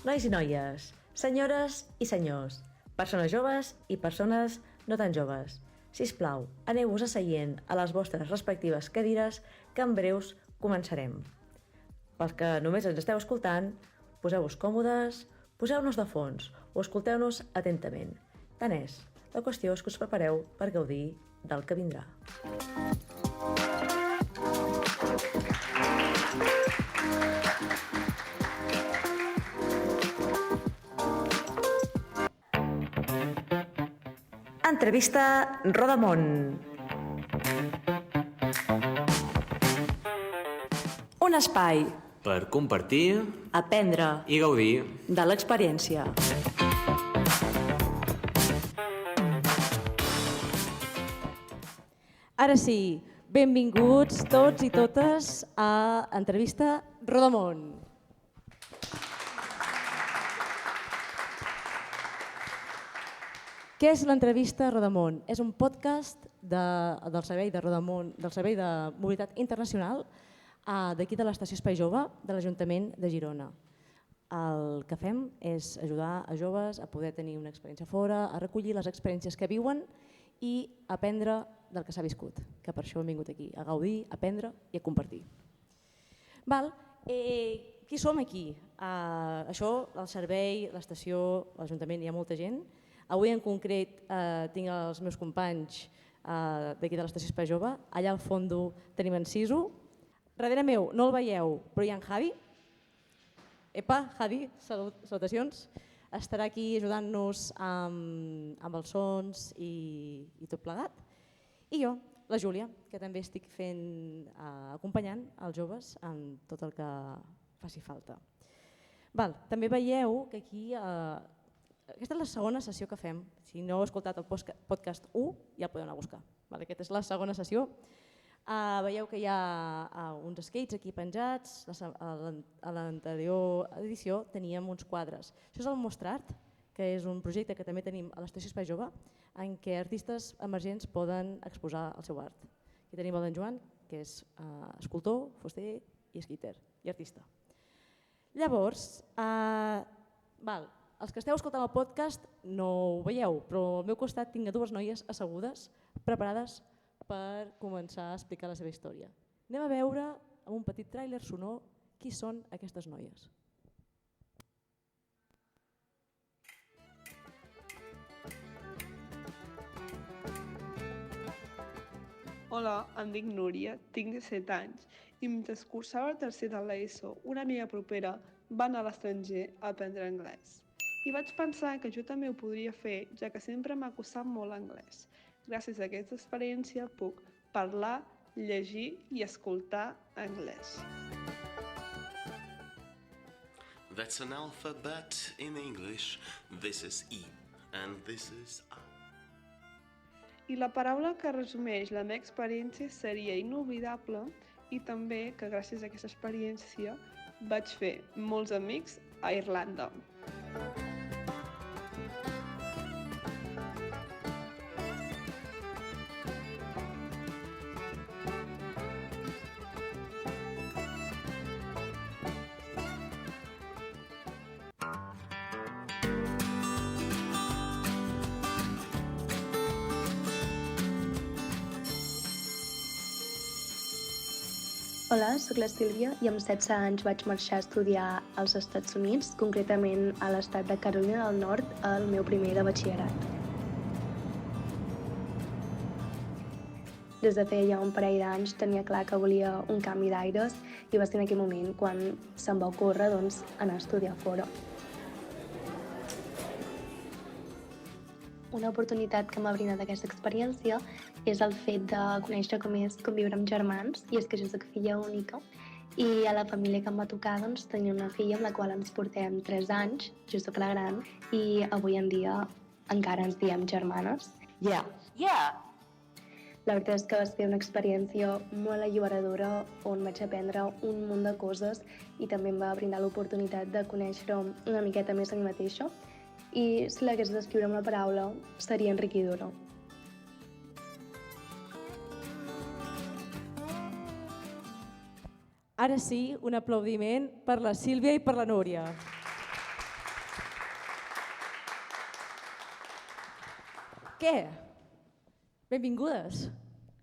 Nois i noies, senyores i senyors, persones joves i persones no tan joves. Sisplau, aneu-vos asseient a les vostres respectives cadires que en breus començarem. Pels que només ens esteu escoltant, poseu-vos còmodes, poseu-nos de fons o escolteu-nos atentament. Tant és, la qüestió és que us prepareu per gaudir del que vindrà. Entrevista Rodamón. Un espai per compartir, aprendre i gaudir de l'experiència. Ara sí, benvinguts tots i totes a Entrevista Rodamón. Què és l'Entrevista Rodamón? És un podcast del Servei de Rodamón, del Servei de Mobilitat Internacional d'aquí de l'Estació Espai Jove de l'Ajuntament de Girona. El que fem és ajudar a joves a poder tenir una experiència fora, a recollir les experiències que viuen i aprendre del que s'ha viscut, que per això hem vingut aquí, a gaudir, a aprendre i a compartir. Qui som aquí? Això, el servei, l'estació, l'Ajuntament, hi ha molta gent. Avui en concret tinc els meus companys d'aquí de l'Estació Espai Jove. Allà al fons tenim en Sisu. Darrere meu no el veieu, però hi ha en Javi. Epa, Javi, salutacions. Estarà aquí ajudant-nos amb els sons i tot plegat. I jo, la Júlia, que també estic acompanyant els joves en tot el que faci falta. També veieu que aquí... Aquesta és la segona sessió que fem. Si no heu escoltat el podcast 1, ja el podeu anar a buscar. Aquesta és la segona sessió. Veieu que hi ha uns skates aquí penjats. A l'anterior edició teníem uns quadres. Això és el Mostrart, que és un projecte que també tenim a l'Estació Espai Jove, en què artistes emergents poden exposar el seu art. Aquí tenim el d'en Joan, que és escultor, fuster i skater, i artista. Llavors, els que esteu escoltant el podcast no ho veieu, però al meu costat tinc dues noies assegudes, preparades per començar a explicar la seva història. Anem a veure, amb un petit tràiler sonor, qui són aquestes noies. Hola, em dic Núria, tinc 17 anys i mentre cursava el tercer de l'ESO, una amiga propera va anar a l'estranger a aprendre anglès. I vaig pensar que jo també ho podria fer, ja que sempre m'ha costat molt l'anglès. Gràcies a aquesta experiència puc parlar, llegir i escoltar anglès. That's an alphabet in English. This is E and this is A. I la paraula que resumeix la meva experiència seria inoblidable i també que gràcies a aquesta experiència vaig fer molts amics a Irlanda. Hola, soc la Sílvia i amb 16 anys vaig marxar a estudiar als Estats Units, concretament a l'estat de Carolina del Nord, al meu primer de batxillerat. Des de feia un parell d'anys tenia clar que volia un canvi d'aires i va ser en aquell moment quan se'm va ocórrer anar a estudiar fora. Una oportunitat que m'ha brindat aquesta experiència és el fet de conèixer com és conviure amb germans, i és que jo soc filla única i a la família que em va tocar tenia una filla amb la qual ens portem 3 anys, jo soc la gran i avui en dia encara ens diem germanes. Yeah. La veritat és que va ser una experiència molt alliberadora on vaig aprendre un munt de coses i també em va brindar l'oportunitat de conèixer una miqueta més a mi mateixa i si l'hagués d'escriure amb una paraula seria enriquidora. Ara sí, un aplaudiment per la Sílvia i per la Núria. Què? Benvingudes.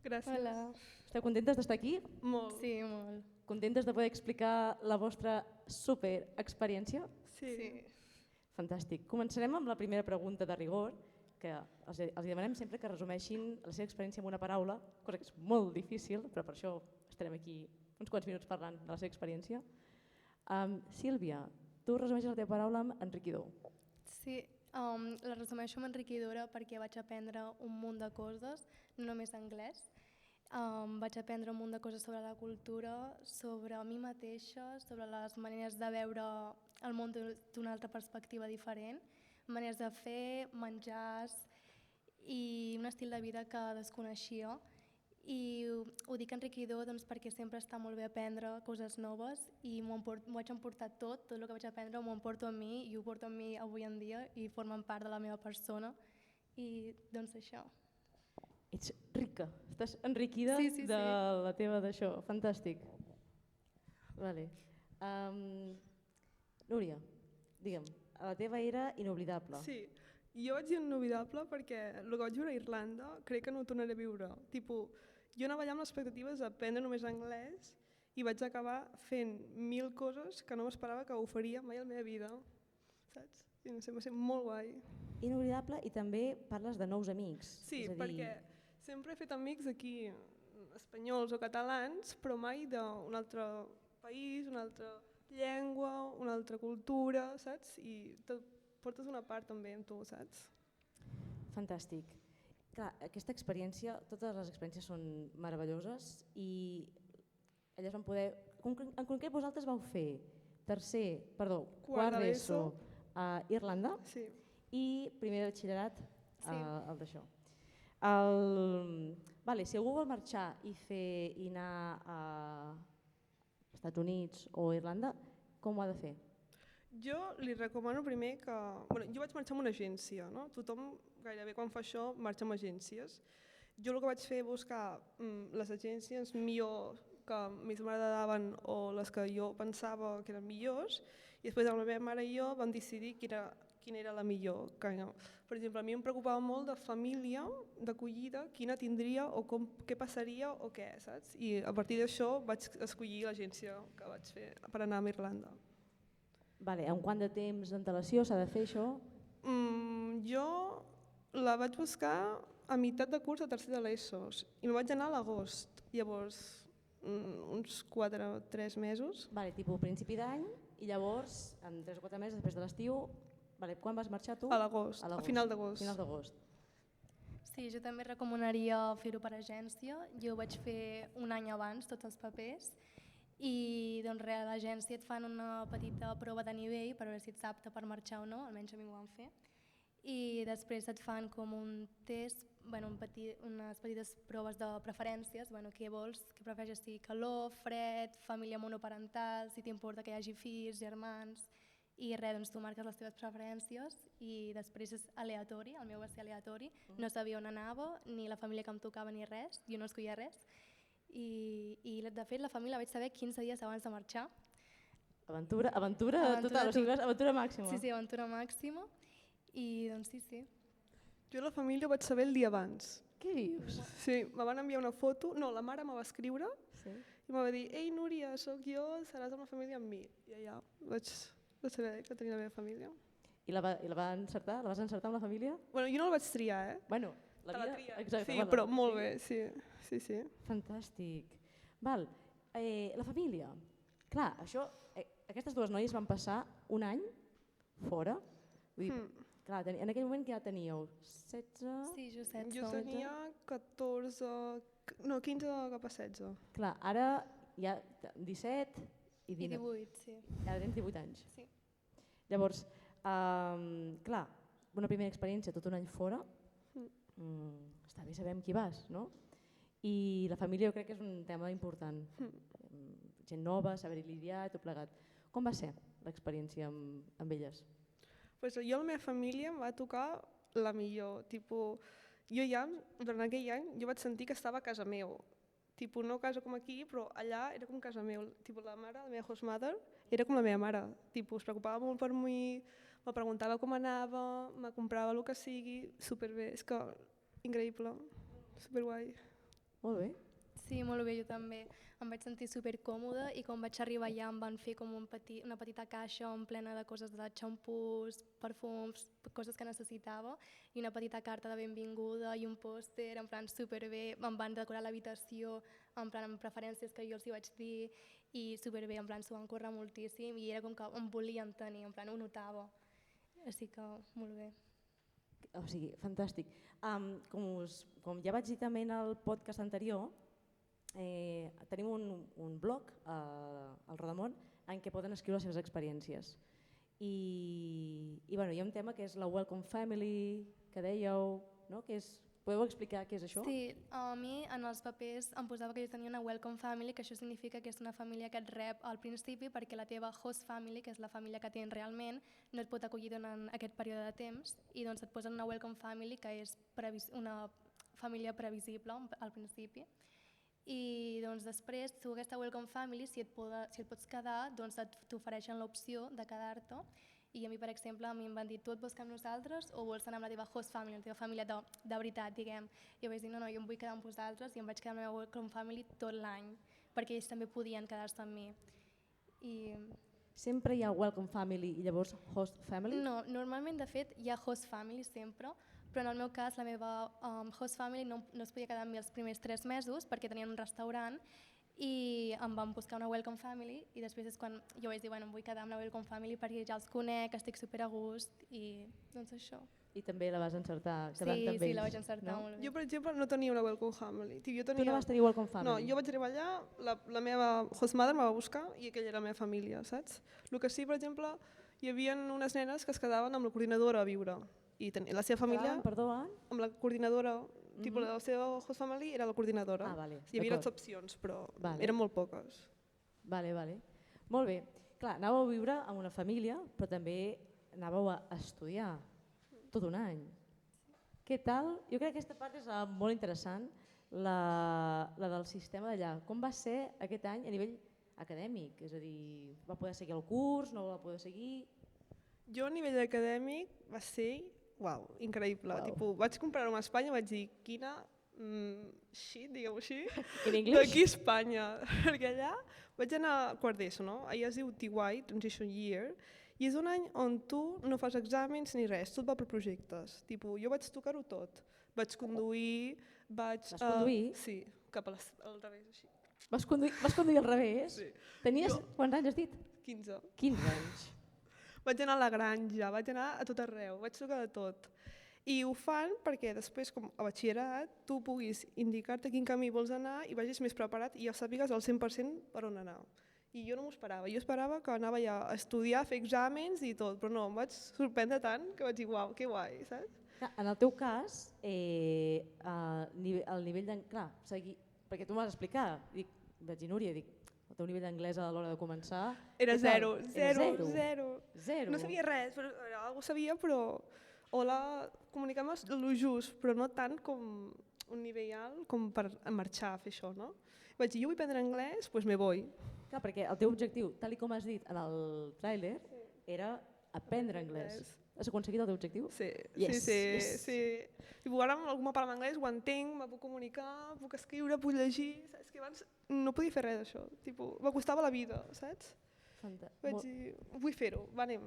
Gràcies. Hola. Esteu contentes d'estar aquí? Molt. Sí, molt. Contentes de poder explicar la vostra super experiència? Sí. Fantàstic. Començarem amb la primera pregunta de rigor, que els demanem sempre que resumeixin la seva experiència en una paraula, cosa que és molt difícil, però per això estarem aquí uns quants minuts parlant de la seva experiència. Sílvia, tu resumeixes la teva paraula amb enriquidor. Sí, la resumeixo amb enriquidora perquè vaig aprendre un munt de coses, no només anglès. Vaig aprendre un munt de coses sobre la cultura, sobre mi mateixa, sobre les maneres de veure el món d'una altra perspectiva diferent, maneres de fer, menjars i un estil de vida que desconeixia. I ho dic enriquidor doncs, perquè sempre està molt bé aprendre coses noves i m'ho vaig emportar tot el que vaig aprendre m'ho emporto amb mi i ho porto amb mi avui en dia i formen part de la meva persona i doncs això. Ets rica, estàs enriquida Sí, sí, sí. de la teva d'això, fantàstic. Vale. Núria, digue'm, la teva era inoblidable. Sí, jo vaig dir inolvidable perquè el que vaig viure a Irlanda crec que no ho tornaré a viure. Tipo, jo anava allà amb les expectatives d'aprendre només anglès i vaig acabar fent 1000 coses que no m'esperava que ho faria mai a la meva vida, saps? I no sé, va ser molt guai. Inoblidable i també parles de nous amics. Sí, és a dir, perquè sempre he fet amics aquí, espanyols o catalans, però mai d'un altre país, una altra llengua, una altra cultura, saps? I te portes una part també amb tu, saps? Fantàstic. Clar, aquesta experiència, totes les experiències són meravelloses i elles van poder... En concret vosaltres vau fer quart d'ESO a Irlanda Sí. i primer de batxillerat al d'això. Si algú vol marxar i anar a Estats Units o Irlanda, com ho ha de fer? Jo li recomano primer que... jo vaig marxar amb una agència, no? Tothom gairebé quan fa això marxa amb agències. Jo el que vaig fer buscar les agències millors que més m'agradaven o les que jo pensava que eren millors i després amb la meva mare i jo vam decidir quina era la millor. Per exemple, a mi em preocupava molt de família, d'acollida, quina tindria o què passaria o què, saps? I a partir d'això vaig escollir l'agència que vaig fer per anar a Irlanda. En quant de temps d'antelació s'ha de fer això? Jo la vaig buscar a meitat de curs de tercer de l'ESO i me vaig anar a l'agost, llavors uns 3 mesos. Tipus principi d'any i llavors, en 3 o 4 mesos després de l'estiu, quan vas marxar tu? A l'agost, a final d'agost. Final d'agost. Sí, jo també recomanaria fer-ho per agència. Jo ho vaig fer un any abans, tots els papers, i doncs a l'agència et fan una petita prova de nivell per veure si ets apte per marxar o no, almenys a mi m'ho van fer. I després et fan com un test, unes petites proves de preferències, què vols, què prefereixes, si calor, fred, família monoparental, si t'importa que hi hagi fills, germans, i res, doncs tu marques les teves preferències i després és aleatori, el meu va ser aleatori, no sabia on anava, ni la família que em tocava ni res, jo no escollia res, i de fet la família la vaig saber 15 dies abans de marxar. Aventura total, o sigui, aventura màxima. Sí, aventura màxima. I doncs sí. Jo la família ho vaig saber el dia abans. Què dius? Sí, me van enviar una foto, no, la mare me va escriure i me va dir «Ei, Núria, sóc jo, seràs amb la família amb mi». I allà vaig saber que tenia la meva família. I la va encertar? La vas encertar amb la família? Jo no la vaig triar, La vida, exacte. Sí, però molt bé, sí. Fantàstic. La família. Clar, aquestes dues noies van passar un any fora. Vull dir, clar, en aquell moment ja teníeu 16... Sí, jo 16. Jo tenia 15 cap a 16. Clar, ara ja 17 i 18, sí. Ara tens 18 anys. Sí. Llavors, clar, una primera experiència tot un any fora, està bé saber amb qui vas, no? I la família jo crec que és un tema important. Gent nova, saber-hi lidiar, tot plegat. Com va ser l'experiència amb elles? Jo la meva família em va tocar la millor. Jo ja, durant aquell any, jo vaig sentir que estava a casa meu. No casa com aquí, però allà era com casa meu. La mare, la meva host mother, era com la meva mare. Es preocupava molt per mi, me preguntava com anava, me comprava el que sigui, superbé, és que increïble, superguai. Molt bé. Sí, molt bé, jo també. Em vaig sentir supercòmoda i quan vaig arribar allà em van fer com una petita caixa plena de coses de xampús, perfums, coses que necessitava i una petita carta de benvinguda i un pòster, en plan superbé. Em van decorar l'habitació en plan amb preferències que jo els hi vaig dir i superbé, en plan s'ho van córrer moltíssim i era com que em volien tenir, en plan ho notava. Així que molt bé. O sigui, fantàstic. Com ja vaig dir també en el podcast anterior, tenim un blog al Rodamont en què poden escriure les seves experiències. I bueno, hi ha un tema que és la Welcome Family, que dèieu, no? Podeu explicar què és això? Sí, a mi en els papers em posava que jo tenia una Welcome Family, que això significa que és una família que et rep al principi perquè la teva Host Family, que és la família que tens realment, no et pot acollir durant aquest període de temps i doncs et posen una Welcome Family, que és una família previsible al principi. I doncs després, tu aquesta Welcome Family, si et pots quedar, doncs t'ofereixen l'opció de quedar-te. I a mi, per exemple, a mi em van dir, tu et vols quedar amb nosaltres o vols anar amb la teva host family, la teva família de veritat, diguem. I jo vaig dir, no, jo em vull quedar amb vosaltres i em vaig quedar amb la meva Welcome Family tot l'any, perquè ells també podien quedar-se amb mi. Sempre hi ha Welcome Family i llavors Host Family? No, normalment, de fet, hi ha Host Family sempre, però en el meu cas la meva Host Family no es podia quedar amb mi els primers 3 mesos perquè tenien un restaurant i em van buscar una Welcome Family i després és quan jo vaig dir, bueno, em vull quedar amb la Welcome Family perquè ja els conec, estic super a gust i doncs això. I també la vas encertar quedant amb ells? Sí, la vaig encertar molt bé. Jo, per exemple, no tenia una Welcome Family. Tu no vas tenir Welcome Family? No, jo vaig arribar allà, la meva host mother me va buscar i aquella era la meva família, saps? El que sí, per exemple, hi havia unes nenes que es quedaven amb la coordinadora a viure. I la seva família, amb la coordinadora, tipus la seva host family era la coordinadora. Hi havia excepcions, però eren molt poques. Vale. Molt bé. Clar, anàveu a viure amb una família, però també anàveu a estudiar tot un any. Què tal? Jo crec que aquesta part és molt interessant, la del sistema d'allà. Com va ser aquest any a nivell acadèmic? És a dir, va poder seguir el curs, no va poder seguir? Jo a nivell acadèmic va ser increïble. Vaig comparar-ho amb Espanya i vaig dir quina shit, digueu-ho així, d'aquí a Espanya. Perquè allà vaig anar a quart d'ESO, no? Allà es diu TY, Transition Year, i és un any on tu no fas exàmens ni res, tot va per projectes. Jo vaig tocar-ho tot. Vaig conduir, Vas conduir? Sí, cap al revés, així. Vas conduir al revés? Sí. Tenies, quants anys has dit? 15. 15 anys. Vaig anar a la granja, vaig anar a tot arreu, vaig tocar de tot. I ho fan perquè després, com a batxillerat, tu puguis indicar-te quin camí vols anar i vagis més preparat i ja sàpigues al 100% per on anar. I jo no m'ho esperava. Jo esperava que anava ja a estudiar, a fer exàmens i tot, però no, em vaig sorprendre tant que vaig dir, uau, que guai, saps? En el teu cas, el nivell d'anglès, perquè tu m'has explicat, vaig dir, Núria, el teu nivell d'anglès a l'hora de començar... Era zero. Zero? No sabia res, però algo sabia, però... Hola, comunicam el just, però no tant com un nivell alt com per marxar a fer això, no? Vaig dir, jo vull aprendre anglès, doncs me voy. Clar, perquè el teu objectiu, tal com has dit en el tràiler, era aprendre anglès. Has aconseguit el teu objectiu? Sí. Yes. I ara algú me parla en anglès, ho entenc, me puc comunicar, puc escriure, puc llegir... És que abans no podia fer res d'això, m'acostava la vida, saps? Vaig dir, vull fer-ho, va, anem,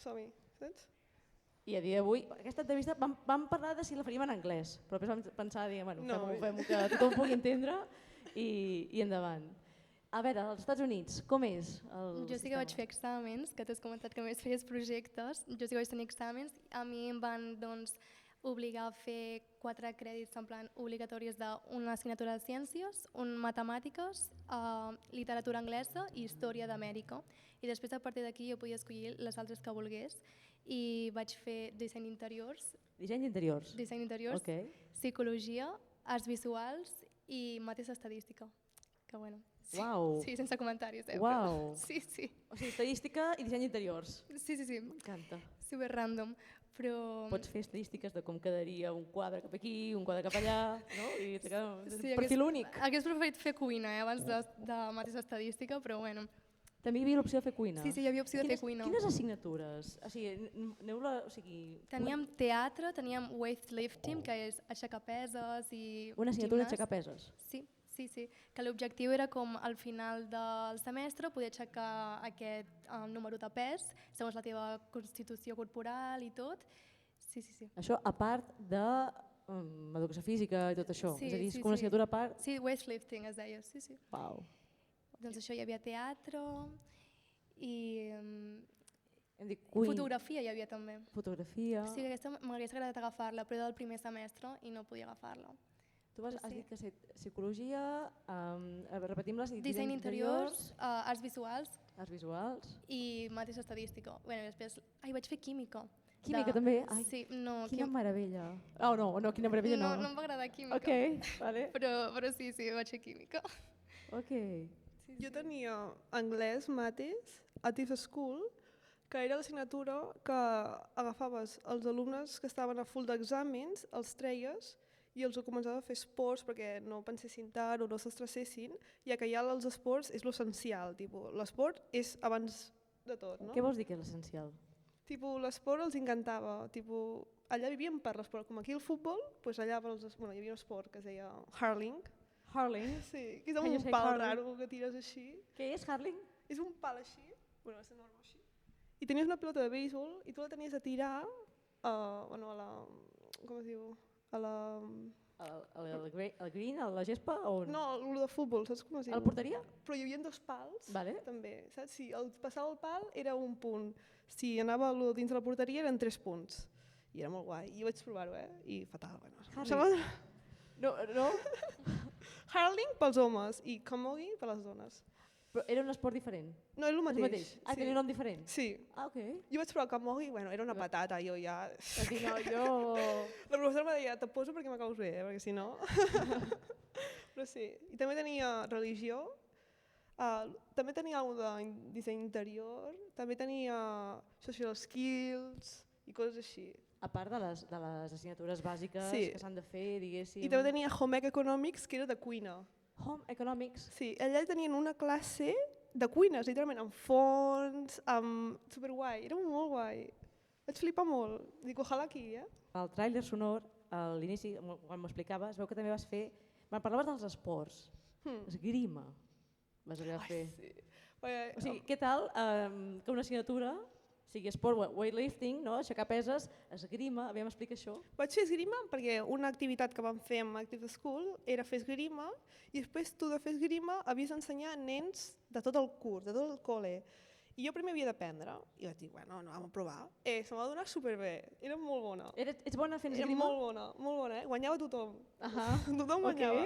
som-hi, saps? I a dia d'avui, aquesta entrevista vam parlar de si la faríem en anglès, però després vam pensar, fem-ho que tothom pugui entendre i endavant. A veure, als Estats Units, com és el Jo sí que vaig fer exàmens, que tu has comentat que més feies projectes, jo sí que vaig tenir exàmens, a mi em van obligar a fer 4 crèdits en plan obligatoris d'una assignatura de ciències, un matemàtiques, literatura anglesa i història d'Amèrica. I després a partir d'aquí jo podia escollir les altres que volgués i vaig fer disseny d'interiors, psicologia, arts visuals i mateix estadística. Que bueno, sí, sense comentaris. Uau! Sí. O sigui, estadística i disseny d'interiors. Sí. M'encanta. Super random. Però... Pots fer estadístiques de com quedaria un quadre cap aquí, un quadre cap allà, no? I te queda un perfil únic. Hagués preferit fer cuina abans de mateixa estadística, però bueno. També hi havia l'opció de fer cuina. Sí, hi havia opció de fer cuina. Quines assignatures? O sigui, Teníem teatre, teníem weightlifting, que és aixecar peses i una assignatura gimnàs. d'aixecar peses. Sí, que l'objectiu era com al final del semestre poder aixecar aquest número de pes segons la teva constitució corporal i tot. Sí. Això a part de educació física i tot això, és a dir, és com una assignatura a part. Sí, weightlifting es deia, sí. Uau. Doncs això, hi havia teatre i Hem dit cuina. fotografia hi havia també. Fotografia. Sí, aquesta m'hauria agradat agafar-la, però era del primer semestre i no podia agafar-la. Tu has dit que psicologia, repetim-les, Disseny interiors, arts visuals arts visuals. i mateixa estadística. Bueno, i després vaig fer química. Química també? Ai, sí, no, quina meravella. Oh, no, quina meravella no. No em va agradar química. Ok, vale. Però sí, vaig fer química. Ok. Jo tenia anglès, mates, a TIFF School, que era l'assignatura que agafaves els alumnes que estaven a full d'exàmens, els treies i els començava a fer esports perquè no pensessin tant o no s'estressessin, ja que ja els esports és l'essencial. L'esport és abans de tot, no? Què vols dir que és l'essencial? L'esport els encantava. Allà vivien per l'esport, com aquí el futbol, doncs allà hi havia un esport que es deia hurling. Hurling? Sí, que és amb un pal raro que tires així. Què és hurling? És un pal així, és enorme així. I tenies una pilota de béisbol i tu la tenies a tirar a la... com es diu? A la... El green, a la gespa? O... No, el de futbol, saps com es diu? A la porteria? Però hi havia 2 pals, Vale. també, saps? Si passava el pal era 1 punt, si anava dins de la porteria eren 3 punts. I era molt guai, i vaig provar-ho, i fatal. Hurling? No? Hurling pels homes i camogie per les dones. Però era un esport diferent? No, és el mateix. Ah, tenia un nom diferent? Sí. Ah, ok. Jo vaig provar camogie, era una patata, jo ja... La professora em deia, te poso perquè m'acaus bé, perquè si no... Però sí. I també tenia religió, també tenia alguna de disseny interior, també tenia social skills i coses així. A part de les assignatures bàsiques que s'han de fer, diguéssim... I també tenia Home Ec Economics, que era de cuina. Home Economics? Sí, allà tenien una classe de cuines, literalment, amb fons, amb... superguai, era molt guai. Vaig flipar molt. Dic, ojalà aquí, Al tràiler sonor, a l'inici, quan m'ho explicaves, es veu que també vas fer... Me'n parlaves dels esports. Esgrima. Vas haver de fer. Sí. O sigui, què tal que una assignatura sigui esport, weightlifting, no? Aixecar peses, esgrima, aviam, explica això. Vaig fer esgrima perquè una activitat que vam fer amb Active School era fer esgrima i després tu de fer esgrima havies d'ensenyar a nens de tot el curs, de tot el col·le. I jo primer havia d'aprendre i vaig dir, bueno, vam a provar. Se m'ha donat superbé, era molt bona. Ets bona fent Era esgrima? molt bona, Guanyava tothom. Tothom Ok. guanyava.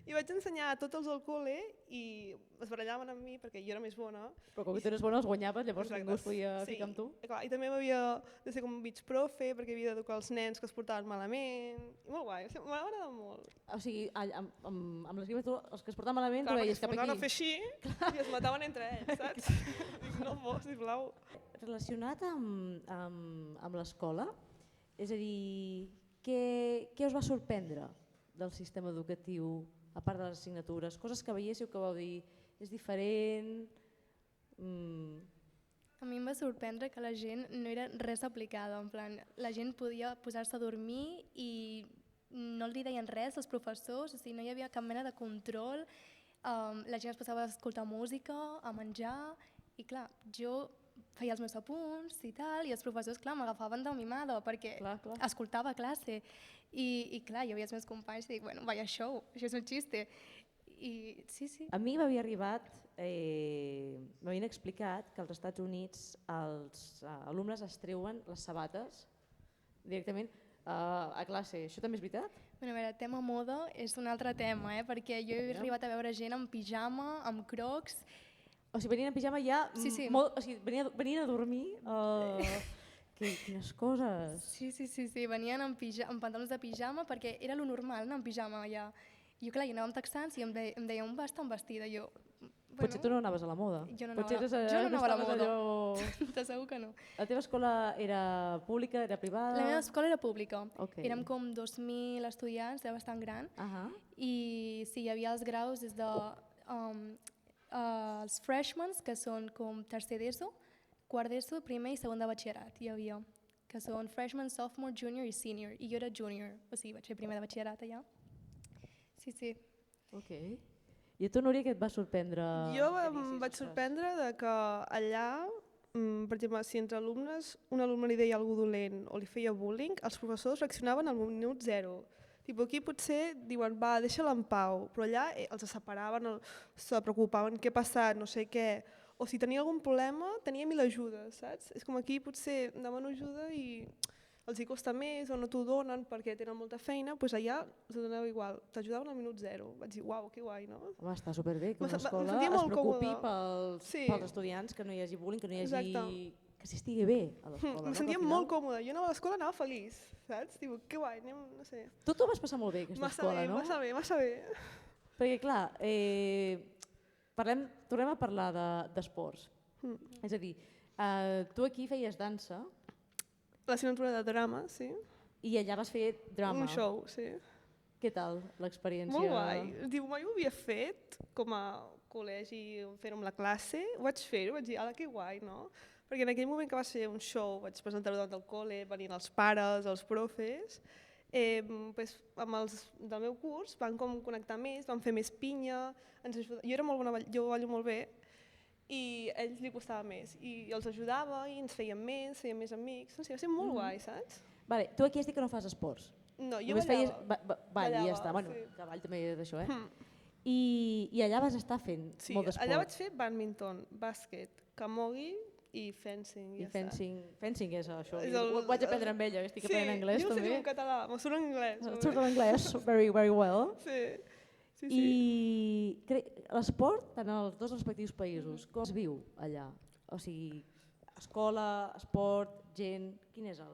I vaig ensenyar a tots els del col·le i es barallaven amb mi perquè jo era més bona. Però com que tu eres bona els guanyaves, llavors Exacte. ningú es podia ficar amb tu? Clar, i també m'havia de ser com mig profe perquè havia d'educar els nens que es portaven malament. I molt guai, m'ha agradat molt. O sigui, amb l'esgrima tu, els que es portaven malament, Clar, tu perquè veies es cap portaven aquí. a fer així i es mataven entre ells, saps? Dic, no fos, sisplau. Relacionat amb l'escola, és a dir, què us va sorprendre del sistema educatiu, a part de les assignatures, coses que veiéssiu que vau dir, és diferent... A mi em va sorprendre que la gent no era res aplicada, en plan, la gent podia posar-se a dormir i no li deien res als professors, o sigui, no hi havia cap mena de control, la gent es passava a escoltar música, a menjar, i clar, jo feia els meus apunts i tal, i els professors, clar, m'agafaven de mimada perquè escoltava a classe. I clar, jo veia els meus companys i dic, bueno, vaya show, això és un xiste. I sí. A mi m'havia arribat, m'havien explicat que als Estats Units els alumnes es treuen les sabates directament a classe. Això també és veritat? Bueno, a veure, tema moda és un altre tema, perquè jo he arribat a veure gent amb pijama, amb crocs. O sigui, venien en pijama ja, o sigui, venien a dormir... Quines coses! Sí, venien amb pantalons de pijama perquè era lo normal anar amb pijama allà. Jo, clar, anava amb texans i em deia, on vas tan vestida? Jo, potser tu no anaves a la moda. Jo no anava a la moda. T'asseguro que no. La teva escola era pública, era privada? La meva escola era pública. Érem com 2.000 estudiants, era bastant gran. I sí, hi havia els graus des de els freshmen, que són com tercer d'ESO, quart d'ESO, primer i segon de batxillerat, hi havia, que són freshman, sophomore, junior i senior, i jo era junior, o sigui, vaig fer primer de batxillerat allà. Sí, sí. Ok. I a tu, Núria, què et va sorprendre? Jo em vaig sorprendre de que allà, per exemple, si entre alumnes un alumne li deia alguna dolent o li feia bullying, els professors reaccionaven al minut zero. Aquí potser diuen, va, deixa-la en pau, però allà els separaven, se preocupaven què ha passat, no sé què, o si tenia algun problema tenia 1000 ajudes, saps? És com aquí potser demano ajuda i els hi costa més o no t'ho donen perquè tenen molta feina, doncs allà els doneu igual, t'ajudaven al minut zero. Vaig dir, uau, que guai, no? Home, està superbé que una Em escola sentia es molt preocupi còmoda. pels estudiants, que no hi hagi bullying, que no hi hagi... Exacte. Que s'estigui bé a l'escola. Em sentia molt còmoda. Jo anava a l'escola, anava feliç, saps? Diu, que guai, anem, no sé. Tu t'ho vas passar molt bé, aquesta escola, no? Massa bé. Perquè, clar, tornem a parlar d'esports. És a dir, tu aquí feies dansa. L'assignatura de drama, sí. I allà vas fer drama. Un show, sí. Què tal l'experiència? Molt guai. Diu, mai ho havia fet com a col·legi, fer-ho amb la classe. Ho vaig fer-ho, vaig dir, ala, que guai, no? Perquè en aquell moment que va ser un show, vaig presentar-ho davant del col·le, venien els pares, els profes, amb els del meu curs van com connectar més, van fer més pinya, jo era molt bona, jo ballo molt bé, i a ells li costava més, i els ajudava i ens fèiem més amics, no sé, va ser molt guai, saps? Vale, tu aquí has dit que no fas esports. No, jo ballava. Ballava, i ja està, bueno, sí. que ball també d'això, I allà vas estar fent molt d'esport. Allà vaig fer badminton, bàsquet, camogi i fencing. I fencing és això. Ho vaig aprendre amb ella, estic aprenent anglès també. Sí, jo ho sé en català, m'ho surt en anglès. Surt en anglès, very, very well. Sí. I l'esport en els dos respectius països, com es viu allà? O sigui, escola, esport, gent, quina és la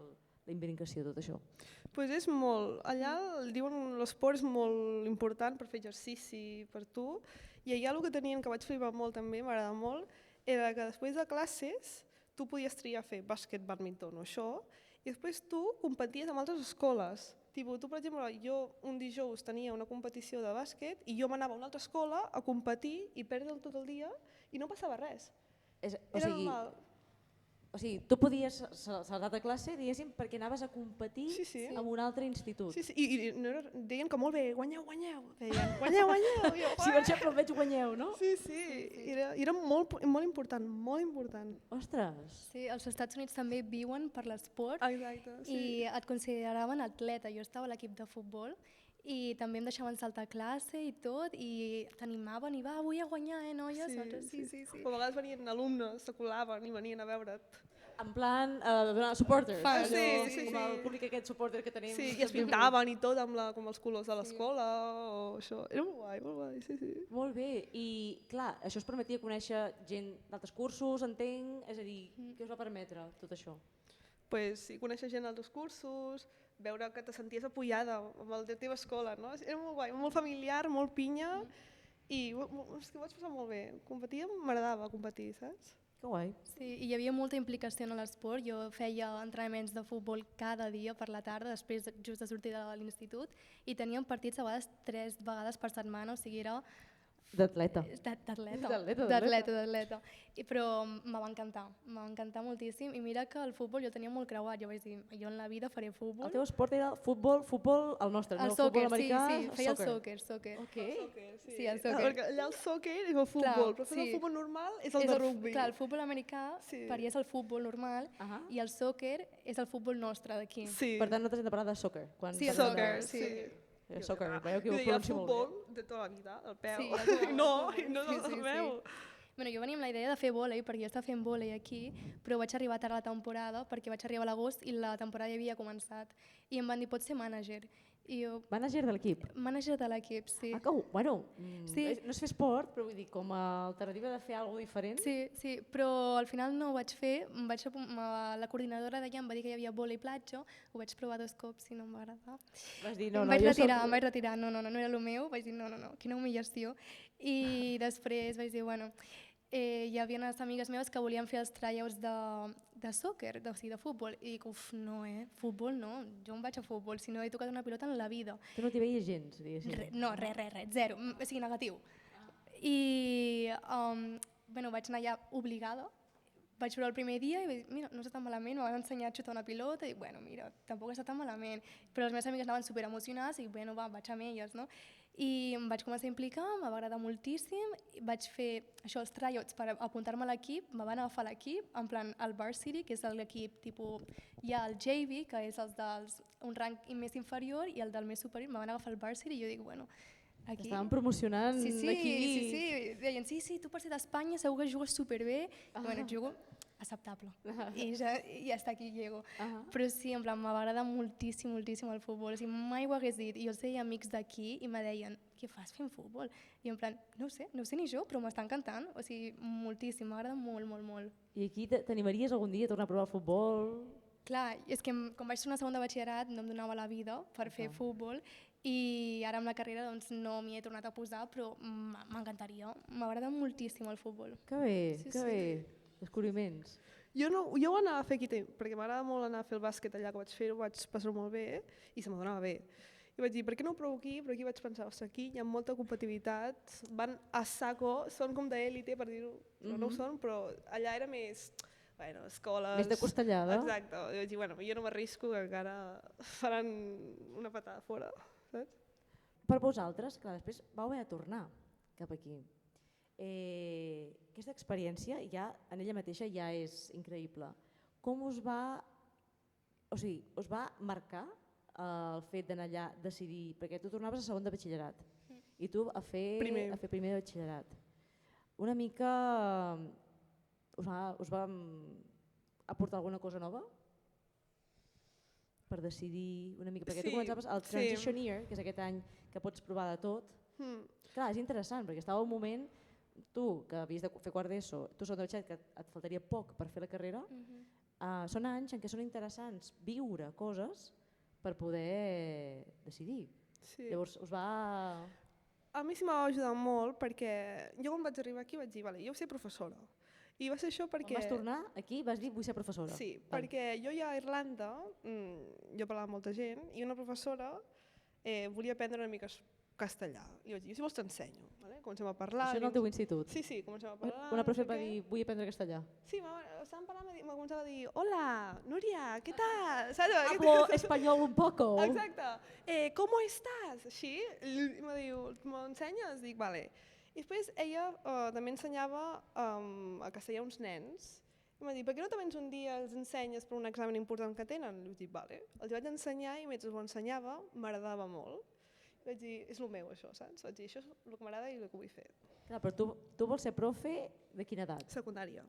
imbricació de tot això? Doncs és molt. Allà diuen que l'esport és molt important per fer exercici per tu, i allà el que tenien, que vaig flipar molt també, m'agrada molt, era que després de classes tu podies triar fer bàsquet, badminton o això, i després tu competies amb altres escoles. Tu, per exemple, jo un dijous tenia una competició de bàsquet i jo m'anava a una altra escola a competir i perdre tot el dia i no passava res. Era normal. O sigui, tu podies saltar de classe, diguéssim, perquè anaves a competir amb un altre institut. Sí, i deien que molt bé, guanyeu. Deien, guanyeu. Si per exemple veig guanyeu, no? Sí, era molt important, molt important. Ostres! Sí, als Estats Units també viuen per l'esport. Exacte, sí. I et consideraven atleta. Jo estava a l'equip de futbol i també em deixaven saltar a classe i tot, i t'animaven i va, avui a guanyar, noies? Sí. A vegades venien alumnes, se colaven i venien a veure't. En plan, donar supporters. Sí. Com el públic aquest supporter que tenim. Sí, i es pintaven i tot com els colors de l'escola o això. Era molt guai, sí. Molt bé, i clar, això us permetia conèixer gent d'altres cursos, entenc, és a dir, què us va permetre tot això? Pues sí, conèixer gent d'altres cursos, veure que te senties apoyada amb la teva escola, no? Era molt guai, molt familiar, molt pinya, i és que ho vaig passar molt bé. Competir, m'agradava competir, saps? Que guai. Sí, i hi havia molta implicació en l'esport. Jo feia entrenaments de futbol cada dia per la tarda, després just de sortir de l'institut, i teníem partits a vegades 3 vegades per setmana, o sigui, era... D'atleta. D'atleta. Però me va encantar moltíssim, i mira que el futbol jo tenia molt creuat, jo vaig dir, jo en la vida faré futbol. El teu esport era futbol el nostre, no el futbol americà? Sí, feia el soccer. Ok. Sí, el soccer. Perquè allà el soccer és el futbol, però el futbol normal és el de rugby. Clar, el futbol americà per allà és el futbol normal, i el soccer és el futbol nostre d'aquí. Per tant, nosaltres hem de parlar de soccer. Sí, soccer, sí. Soccer, veieu que ho pronuncio molt bé. El futbol de tota la vida, el peu. Sí, no el meu. Bueno, jo venia amb la idea de fer vòlei, perquè jo estava fent vòlei aquí, però vaig arribar tard a la temporada, perquè vaig arribar a l'agost i la temporada ja havia començat. I em van dir, pots ser mànager. Mànager de l'equip? Mànager de l'equip, sí. Bueno, no és fer esport, però vull dir, com a alternativa de fer alguna cosa diferent. Sí, però al final no ho vaig fer. La coordinadora d'allà em va dir que hi havia vòlei platja, ho vaig provar 2 cops i no em va agradar. Vas dir, em vaig retirar, no era el meu, vaig dir no, quina humillació. I després vaig dir, bueno, hi havia unes amigues meves que volien fer els tryouts de soccer, o sigui, de futbol, i dic, no, futbol no, jo em vaig a futbol, si no he tocat una pilota en la vida. Tu no t'hi veies gens, diguéssim? No, res, zero, o sigui, negatiu. I bueno, vaig anar allà obligada. Vaig veure el primer dia i vaig dir, mira, no està tan malament, m'han ensenyat a xutar una pilota i bueno, mira, tampoc està tan malament. Però les meves amigues anaven super emocionades i bueno, va, vaig amb elles, no? I em vaig començar a implicar, em va agradar moltíssim, vaig fer això, els tryouts per apuntar-me a l'equip, me van agafar a l'equip, en plan el varsity, que és l'equip tipus, hi ha el JV, que és els d'un rang més inferior, i el del més superior, me van agafar al varsity i jo dic, bueno, aquí... Estaven promocionant aquí... Sí, deien, sí, tu per ser d'Espanya segur que jugues superbé, i bueno, jugo acceptable, i ja està aquí llego. Però sí, en plan, m'agrada moltíssim, moltíssim el futbol, o sigui, mai ho hagués dit, i jo els deia amics d'aquí i me deien, què fas fent futbol? I en plan, no ho sé ni jo, però m'està encantant, o sigui, moltíssim, m'agrada molt, molt, molt. I aquí t'animaries algun dia a tornar a provar el futbol? Clar, és que quan vaig tornar a segon de batxillerat no em donava la vida per fer futbol i ara amb la carrera doncs, no m'hi he tornat a posar, però m'encantaria, m'agrada moltíssim el futbol. Que bé, que bé. Descobriments. Jo ho anava a fer aquí, perquè m'agrada molt anar a fer el bàsquet allà, que vaig fer-ho, vaig passar-ho molt bé i se m'adonava bé. I vaig dir, per què no ho provo aquí? Però aquí vaig pensar, ostres, aquí hi ha molta competitivitat, van a saco, són com d'élite, per dir-ho, no ho són, però allà era més, bueno, escoles... Més de costellada. Exacte, i vaig dir, bueno, jo no m'arrisco, que encara faran una patada fora, saps? Per vosaltres, clar, després vau haver de tornar cap aquí. Aquesta experiència ja en ella mateixa ja és increïble. Com us va marcar el fet d'anar allà a decidir, perquè tu tornaves a segon de batxillerat i tu a fer primer de batxillerat. Una mica us va aportar alguna cosa nova? Per decidir una mica, perquè tu començaves el Transition Year, que és aquest any que pots provar de tot. Clar, és interessant, perquè estava un moment, tu que havies de fer quart d'ESO, tu segon de batxillerat, que et faltaria poc per fer la carrera, són anys en què són interessants viure coses per poder decidir. Llavors us va... A mi sí m'ha ajudat molt perquè jo quan vaig arribar aquí vaig dir, vale, jo vull ser professora. I va ser això perquè... Quan vas tornar aquí vas dir vull ser professora. Sí, perquè jo ja a Irlanda, jo parlava amb molta gent i una professora volia aprendre una mica castellà. I vaig dir, si vols t'ensenyo. Comencem a parlar... Això en el teu institut? Sí, comencem a parlar... Una profe va dir, vull aprendre castellà? Sí, estàvem parlant, me començava a dir, hola, Núria, què tal? Hablo español un poco. Exacte. ¿Cómo estás? Així, i me diu, ¿me ensenyes? Dic, vale. I després ella també ensenyava a castellà uns nens. I em va dir, per què no te vens un dia els ensenyes per un examen important que tenen? I dic, vale. Els vaig ensenyar i mentre ho ensenyava m'agradava molt. Vaig dir, és el meu això, saps? Vaig dir, això és el que m'agrada i el que vull fer. Clar, però tu vols ser profe de quina edat? Secundària.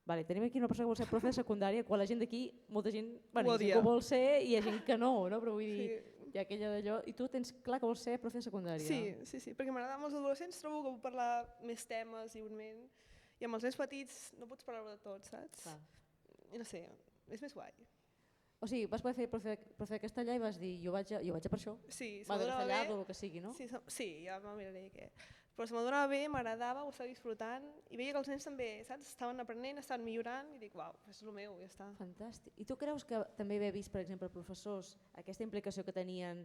Vale, tenim aquí una persona que vol ser profe de secundària, quan la gent d'aquí, molta gent que ho vol ser i hi ha gent que no, però vull dir, hi ha aquella d'allò, i tu tens clar que vols ser profe de secundària. Sí, perquè m'agrada amb els adolescents, trobo que puc parlar més temes lliurement, i amb els nens petits no pots parlar de tot, saps? I no sé, és més guai. O sigui, vas poder fer profe de castellà i vas dir, jo vaig a per això. Sí, va de castellà o el que sigui, no? Sí, ja me miraré què. Però se m'adonava bé, m'agradava, ho estava disfrutant i veia que els nens també, saps? Estaven aprenent, estaven millorant i dic, uau, és el meu, ja està. Fantàstic. I tu creus que també haver vist, per exemple, professors, aquesta implicació que tenien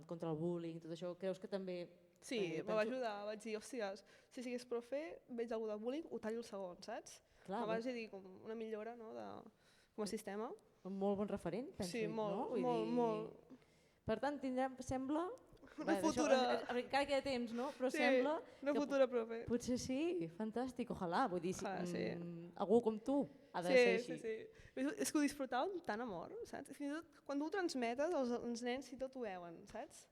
contra el bullying, tot això, creus que també... Sí, me va ajudar, vaig dir, hòsties, si sigués profe, veig algú de bullying, ho tallo el segon, saps? Me vaig dir com una millora com a sistema. Un molt bon referent, penso. Sí, molt. Per tant, tindrem, sembla... Una futura... Encara queda temps, no? Però sembla... una futura profe. Potser sí, fantàstic, ojalà. Vull dir, algú com tu ha de ser així. Sí. És que ho disfrutava amb tant amor, saps? Fins i tot quan tu ho transmetes, els nens i tot ho veuen, saps?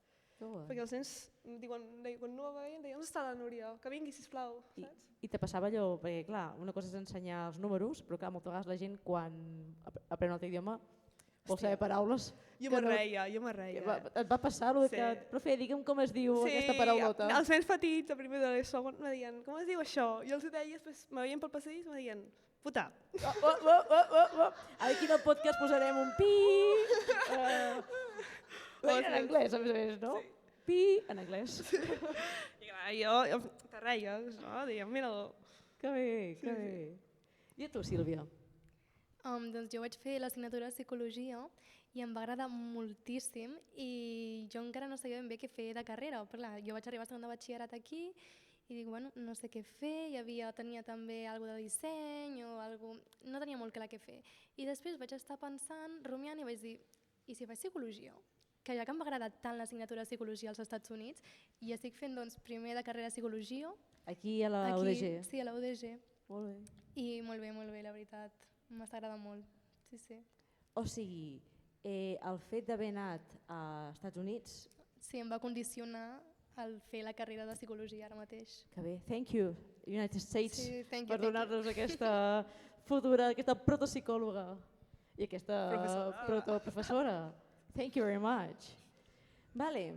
Perquè els nens diuen, quan no ho veien, deien, on està la Núria? Que vingui, sisplau, saps? I te passava allò, perquè clar, una cosa és ensenyar els números, però clar, moltes vegades la gent quan aprèn un altre idioma vol saber paraules. Jo me reia. Et va passar allò que, profe, digue'm com es diu aquesta paraulota? Sí, els nens petits, a primer de l'ESO, me deien, com es diu això? I els deia, després me veien pel passadís i me deien, puta. Aquí en el podcast posarem un pi. En anglès, a més, no? Pi, en anglès. I jo te reies, no? Diguem, mira-lo. Que bé. I a tu, Sílvia? Doncs jo vaig fer l'assignatura de Psicologia i em va agradar moltíssim i jo encara no sabia ben bé què fer de carrera. Però clar, jo vaig arribar a segon de batxillerat aquí i dic, bueno, no sé què fer, tenia també alguna de disseny o no tenia molt clar què fer. I després vaig estar pensant, rumiant i vaig dir, i si faig psicologia? Que ja que em va agradar tant l'assignatura de psicologia als Estats Units i estic fent primer de carrera de psicologia. Aquí a la UDG? Sí, a la UDG. Molt bé. I molt bé, la veritat. M'està agradant molt. Sí, sí. O sigui, el fet d'haver anat als Estats Units... Sí, em va condicionar el fer la carrera de psicologia ara mateix. Que bé, thank you, United States, Sí, thank you, per donar-nos aquesta futura, aquesta protopsicòloga i aquesta protoprofessora. Thank you very much. Vale.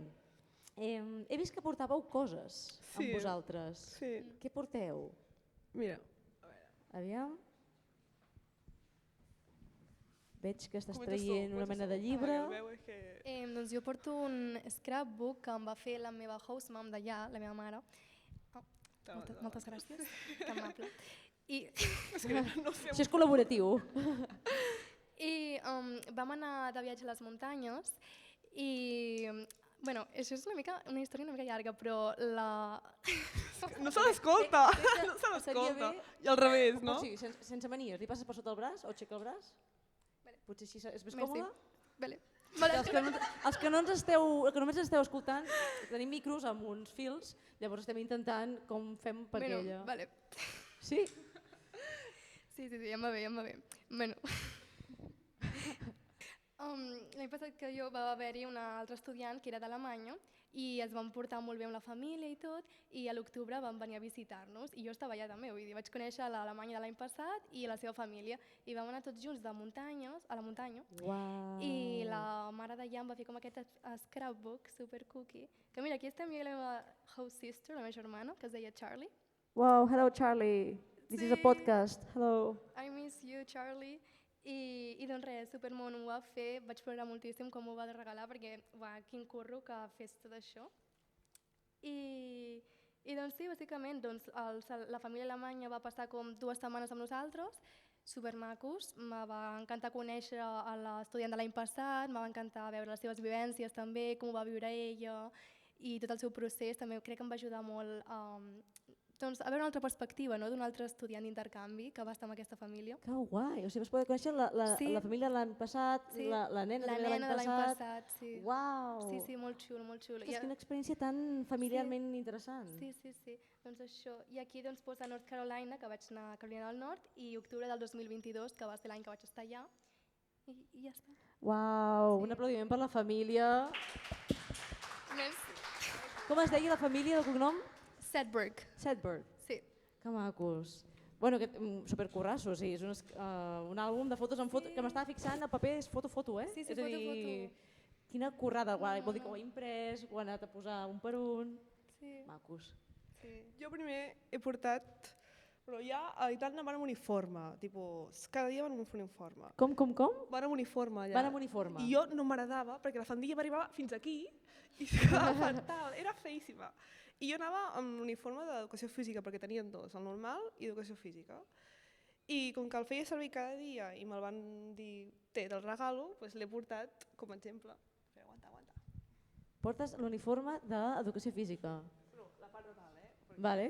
He vist que portàveu coses amb vosaltres. Sí. Què porteu? Mira. Aviam. Veig que estàs traient una mena de llibre. Doncs jo porto un scrapbook que em va fer la meva host mom d'allà, la meva mare. Moltes gràcies, que amable. Això és col·laboratiu. I vam anar de viatge a les muntanyes i, bueno, això és una història una mica llarga, però No se l'escolta, no se l'escolta. I al revés, no? O sigui, sense manies, li passes per sota el braç o aixeca el braç? Potser així és més còmode? Vale. Els que només esteu escoltant, tenim micros amb uns fils, llavors estem intentant com fem per aquella. Vale. Sí? Sí, ja em va bé. Bueno. L'any passat que jo va haver-hi un altre estudiant que era d'Alemanya i ens vam portar molt bé amb la família i tot, i a l'octubre van venir a visitar-nos i jo estava allà també, vull dir, vaig conèixer l'Alemanya de l'any passat i la seva família i vam anar tots junts a la muntanya. Uau. I la mare d'allà em va fer com aquest scrapbook super cookie, que mira, aquí estem jo i la meva host sister, la meva germana, que es deia Charlie. Wow, hello Charlie. This is a podcast. Hello. I miss you, Charlie. I doncs res, Supermon ho va fer, vaig plorar moltíssim com ho va regalar perquè, quin curro que fes tot això. I doncs sí, bàsicament, la família alemanya va passar com 2 setmanes amb nosaltres, supermacos, me va encantar conèixer a l'estudiant de l'any passat, me va encantar veure les seves vivències també, com ho va viure ella i tot el seu procés, també crec que em va ajudar molt a veure una altra perspectiva d'un altre estudiant d'intercanvi que va estar amb aquesta família. Que guai, o sigui, vas poder conèixer la família de l'any passat, la nena de l'any passat. Sí. Uau! Sí, molt xulo, molt xulo. És una experiència tan familiarment interessant. Sí, doncs això. I aquí posa North Carolina, que vaig anar a Carolina del Nord, i octubre del 2022, que va ser l'any que vaig estar allà, i ja està. Uau, un aplaudiment per la família. Merci. Com es deia la família del cognom? Sedberg. Sedberg. Sí. Que macos. Bueno, supercorrasso, sí, és un àlbum de fotos que m'estava fixant, el paper és foto, eh? Sí, és a dir, quina currada, vol dir que ho he imprès, ho he anat a posar un per un. Sí. Macos. Sí. Jo primer he portat, però ja a l'Itàlia van amb uniforme, tipus, cada dia van amb un uniforme. Com? Van amb uniforme allà. Van amb uniforme. I jo no m'agradava perquè la faldilla m'arribava fins aquí i es quedava fatal, era feíssima. I jo anava amb uniforme d'educació física perquè tenien 2, el normal i educació física. I com que el feia servir cada dia i me'l van dir, te'l regalo, doncs l'he portat com a exemple. Aguanta. Portes l'uniforme d'educació física. No, la part de dalt, Vale.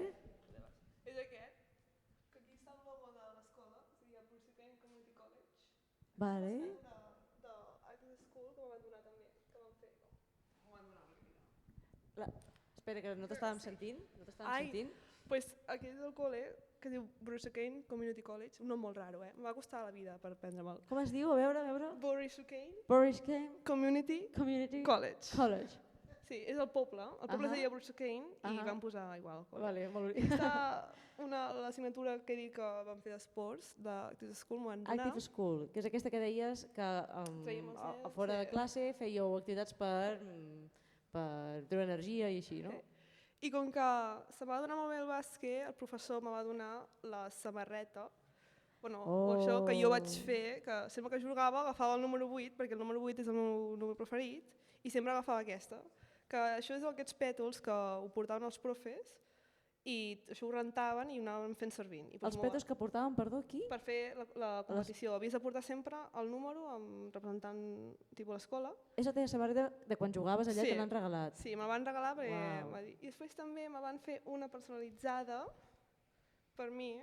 És aquest, que aquí està el logo de l'escola, o sigui, el Bruce Kane Community College. Vale. Active School, que m'ho van donar també, que vam fer. M'ho van donar. Espera, que no t'estàvem sentint. Doncs aquest és el col·le que diu Bruce Kane Community College, un nom molt raro, Em va costar la vida per aprendre-me'l. Com es diu? A veure. Boris Kane Community College. Sí, és el poble es deia Bruce Kane i van posar igual el col·le. Vale, molt bé. Està l'assignatura que he dit que vam fer d'esports, d'Active School, m'ho van donar. Active School, que és aquesta que deies que a fora de classe fèieu activitats per treure energia i així, no? I com que se m'ha donat molt bé el bàsquet, el professor me va donar la samarreta, això que jo vaig fer, que sempre que jugava agafava el número 8, perquè el número 8 és el meu número preferit, i sempre agafava aquesta. Que això és aquests pètals que ho portaven els profes, i això ho rentaven i ho anàvem fent servint. I, Els petos que portaven, perdó, aquí? per fer la competició. Havies de portar sempre el número representant tipus l'escola. És la teva samarreta de quan jugaves allà, Sí. te l'han regalat. Sí, me van regalar perquè... Uau. va dir. I després també me van fer una personalitzada per mi,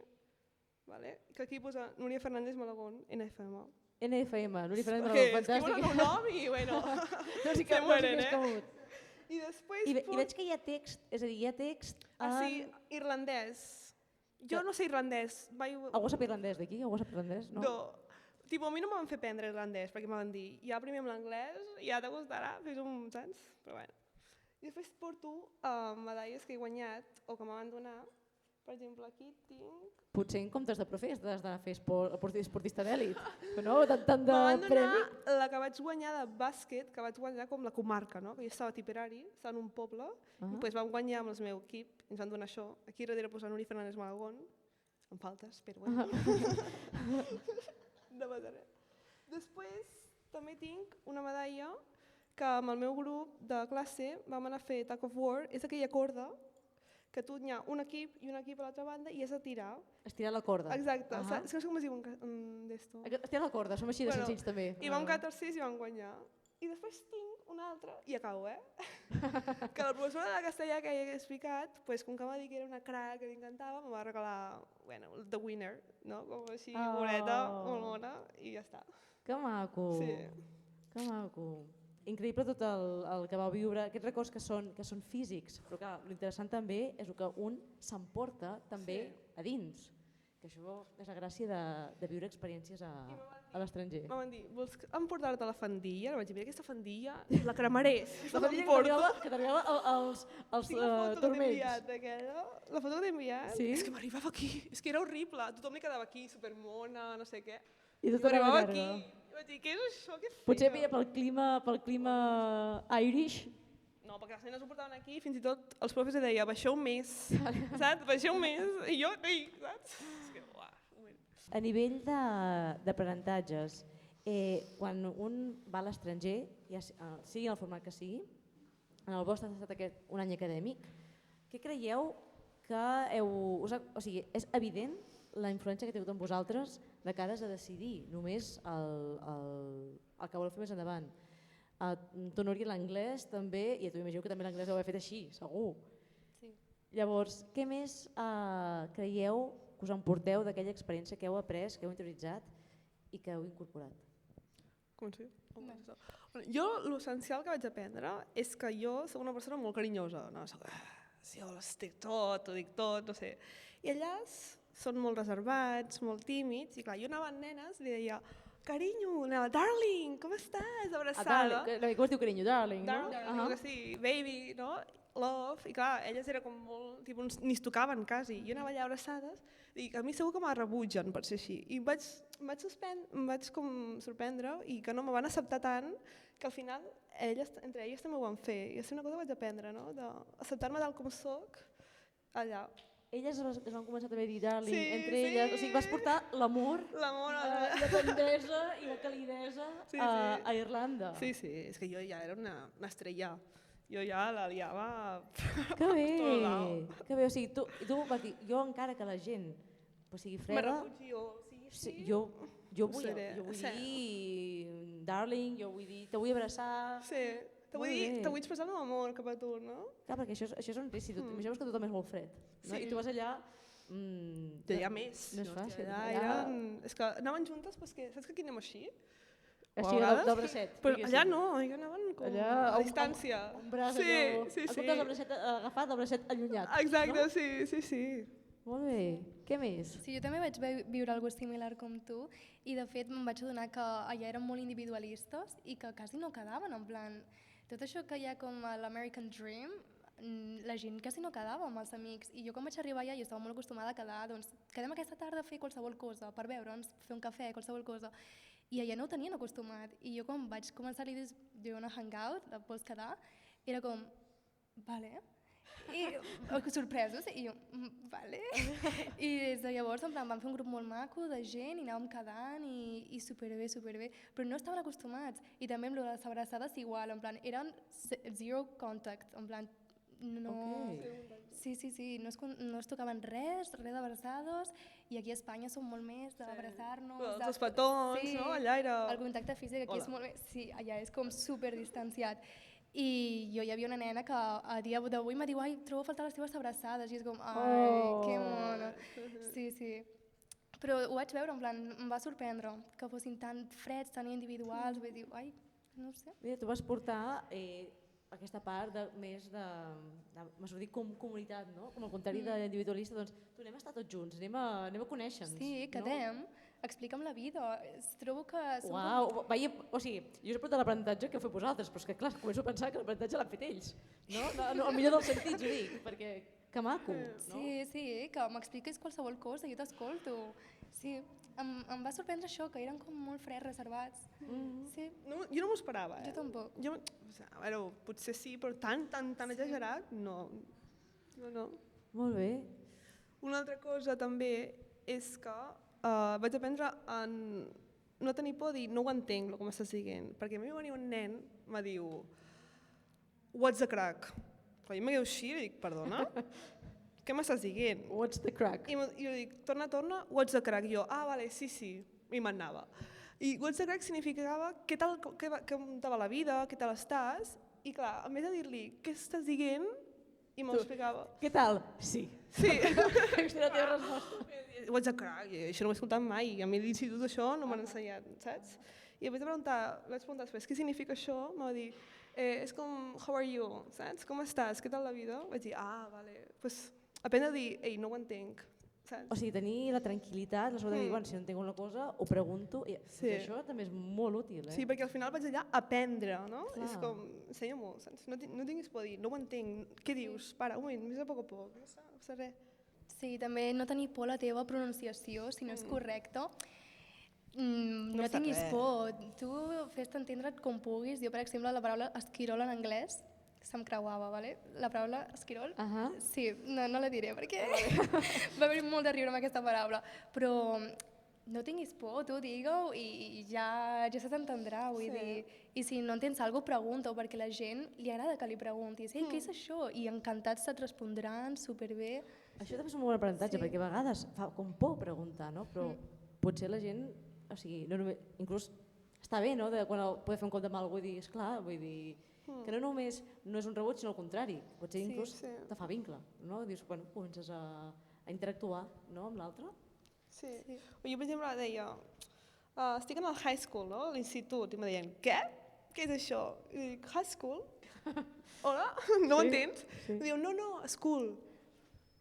vale? Que aquí posa Núria Fernández Malagón, NFM. NFM, Núria Fernández Perquè Malagón, fantàstic. escriuen un nom i, bueno... No sé què se mueren, és comut. I després... I veig que hi ha text, és a dir, hi ha text sí, irlandès. Jo no sé irlandès. Algú sap irlandès d'aquí? Algú sap irlandès? No. Tipo, a mi no m'han fet aprendre irlandès, perquè m'han dit, ja primer amb l'anglès, ja t'acostarà, fes un saps? Però bueno. I després porto medalles que he guanyat o que m'han donat. Per exemple, aquí tinc... Potser en comptes de profe has de fer esportista d'èlit. No? Tant de M'han premi. donat la que vaig guanyar de bàsquet, que vaig guanyar com la comarca, no? Que jo estava a Tipperary, estava en un poble, i després vam guanyar amb el meu equip, i ens van donar això. Aquí darrere posa Núria Fernández Malagón, em faltes, però bueno. No passa res. Després també tinc una medalla que amb el meu grup de classe vam anar a fer Tug of War, és aquella corda que tu hi ha un equip i un equip a l'altra banda i has de tirar. Estirar la corda. Exacte, és que no sé com es diu d'esto. Estirar la corda, som així de senzills també. I vam quedar tercers i vam guanyar. I després tinc una altra, i acabo, que la professora de castellà que ja he explicat, pues, com que va dir que era una crac, que m'encantava, me va regalar, bueno, The Winner, no? Com així, boneta, molt bona, i ja està. Que maco. Sí. Que maco. Increïble tot el que vau viure, aquests records que són físics, però clar, l'interessant també és el que un s'emporta també a dins, que això és la gràcia de viure experiències a l'estranger. Me van dir, vols emportar-te la fandilla? Vaig dir, mira aquesta fandilla, la cremaré. La fandilla que t'arribava als turmells. La foto que t'he enviat, Sí? és que m'arribava aquí, és que era horrible, a tothom li quedava aquí, supermona, no sé què. I tot m'arribava arreu aquí. llarga. I vaig dir, què és això? Què feia? Potser veia pel clima Irish. No, perquè les nenes ho portaven aquí i fins i tot els profes deia, baixeu més, saps? Baixeu més. I jo, saps? És que, uah, A nivell d'aprenentatges, quan un va a l'estranger, ja sigui en el format que sigui, en el vostre ha estat un any acadèmic, què creieu que és evident la influència que té en vosaltres de cares a decidir només el que voleu fer més endavant? Tu, Núria, l'anglès també, i tu imagino que també l'anglès ho heu fet així, segur. Sí. Llavors, què més creieu que us emporteu d'aquella experiència que heu après, que heu interioritzat i que heu incorporat? Començo? Jo, l'essencial que vaig aprendre és que jo soc una persona molt carinyosa. No? Jo l'estic tot, ho dic tot, no sé. I allà són molt reservats, molt tímids, i clar, jo anava amb nenes i li deia carinyo, anava, darling, com estàs? Abraçada. Com es diu carinyo? Darling, no? Darling, sí, baby, no? Love, i clar, elles era com molt, tipus, ni es tocaven quasi. Jo anava allà abraçades, i a mi segur que me rebutgen per ser així. I em vaig com sorprendre i que no me van acceptar tant que al final entre elles també ho van fer. I és una cosa que vaig aprendre, no? D'acceptar-me tal com soc allà. Elles es van començar també a dir darling entre sí. elles, o sigui, vas portar l'amor, L'amor, la tendresa i la calidesa a Irlanda. Sí, és que jo ja era una estrella. Jo ja la liava Que bé, tot l'alt. que bé, o sigui, tu vas dir, jo encara que la gent sigui Me freda, refugio, sí. jo vull dir darling, jo vull dir, te vull abraçar. Sí, te vull expressar el meu amor cap a tu, no? Clar, perquè això és un risc, imagineu que tothom és molt fred, no? I tu vas allà... Ja hi ha més. No és fàcil. És que anaven juntes, però saps que aquí anem així? Així, del bracet. Però allà no, allà anaven com a distància. Un braç allò... En comptes del bracet agafat, el bracet allunyat. Exacte, sí. Molt bé. Què més? Sí, jo també vaig viure alguna similar com tu i de fet me'n vaig adonar que allà eren molt individualistes i que quasi no quedaven, en plan, tot això que hi ha com l'American Dream, la gent quasi no quedava amb els amics i jo quan vaig arribar allà jo estava molt acostumada a quedar, doncs quedem aquesta tarda a fer qualsevol cosa, per veure'ns, fer un cafè, qualsevol cosa. I allà no ho tenien acostumat i jo quan vaig començar a dir do you wanna hang out, vols quedar, era com, vale, i sorpresos, i jo, vale. I des de llavors en plan, vam fer un grup molt maco de gent i anàvem quedant i superbé, però no estaven acostumats. I també amb les abraçades igual, en plan, eren zero contact, en plan, no... Ok. Sí, no es tocaven res d'abraçades, i aquí a Espanya som molt més d'abraçar-nos... Els petons, no? Allà era... El contacte físic aquí Hola. és molt més... Sí, allà és com super distanciat. I jo hi havia una nena que a dia d'avui me diu, ai, trobo a faltar les teves abraçades, i és com, ai, que mona. Sí. Però ho vaig veure, en plan, em va sorprendre que fossin tan freds, tan individuals, vull dir, ai, no ho sé. Mira, tu vas portar aquesta part més de m'has dit com comunitat, no? Com al contrari d'individualista, doncs tu anem a estar tots junts, anem a conèixer-nos. Sí, quedem, explica'm la vida. Trobo que... Uau, o sigui, jo he portat l'aprenentatge que feu vosaltres, però és que clar, començo a pensar que l'aprenentatge l'han fet ells. No, el millor dels sentits, ho dic, perquè que maco, no? Sí, que m'expliquis qualsevol cosa, jo t'escolto. Sí, em va sorprendre això, que eren com molt freds, reservats. Sí. No, jo no m'ho esperava, Jo tampoc. A veure, potser sí, però tan exagerat, no. Molt bé. Una altra cosa també és que vaig aprendre a no tenir por de dir no ho entenc, el que m'estàs dient, perquè a mi venia un nen, me diu what's the crack? Quan jo me quedo així, li dic, perdona? Què m'estàs dient? What's the crack? I jo dic, torna, what's the crack? I jo, vale, sí, i m'anava. I what's the crack significava què tal va la vida, què tal estàs, i clar, a més de dir-li què estàs dient, i m'ho explicava. Què tal? Sí. Sí. Aquesta era la teva resposta. What's the crack? I això no ho he escoltat mai, a mi a l'institut això no m'han ensenyat, saps? I vaig preguntar després, què significa això? Em va dir, és com, how are you, saps? Com estàs? Què tal la vida? Vaig dir, vale, pues aprendre a dir, ei, no ho entenc, saps? O sigui, tenir la tranquil·litat, la seguretat de dir, bueno, si no entenc una cosa, ho pregunto, i això també és molt útil, Sí, perquè al final vaig allà a aprendre, no? Clar. És com, ensenya-m'ho, saps? No tinguis por de dir, no ho entenc, què dius? Para, un moment, més a poc, no sé res. Sí, també no tenir por a la teva pronunciació, si no és correcte. No està tinguis res. por, tu fes-te entendre't com puguis. Jo, per exemple, la paraula esquirol en anglès se'm creuava, ¿vale? La paraula esquirol, sí, no la diré perquè va haver molt de riure amb aquesta paraula, però no tinguis por, tu digue-ho i ja se t'entendrà, vull dir. I si no entens alguna cosa, pregunta-ho, perquè a la gent li agrada que li preguntis, què és això? I encantats et respondran, superbé. Això també és un bon aprenentatge, perquè a vegades fa com por preguntar, no? Però potser la gent, o sigui, no només, inclús està bé, no? De quan poder fer un cop de mal, vull dir, esclar, vull dir, que no només no és un rebuig, sinó al contrari, potser inclús te fa vincle, no? Dius, bueno, comences a interactuar, no?, amb l'altre. Sí. Jo, per exemple, deia, estic en el high school, no?, a l'institut, i em deien, què? Què és això? I dic, high school? Hola? No ho entens? I diu, no, school.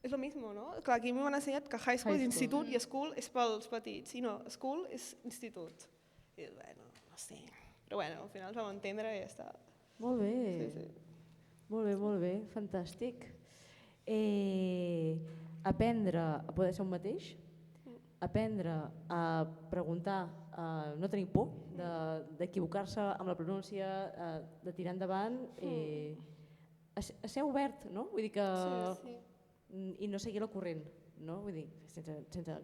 És el mismo, no? Clar, aquí m'han ensenyat que high school és institut i school és pels petits, i no, school és institut. I dic, bueno, no sé. Però bueno, al final es vam entendre i ja està. Molt bé. Sí. Molt bé, fantàstic. Aprendre a poder ser un mateix, aprendre a preguntar, a no tenir por d'equivocar-se amb la pronúncia, de tirar endavant, a ser obert, no? Vull dir que... I no seguir el corrent, no? Vull dir, sense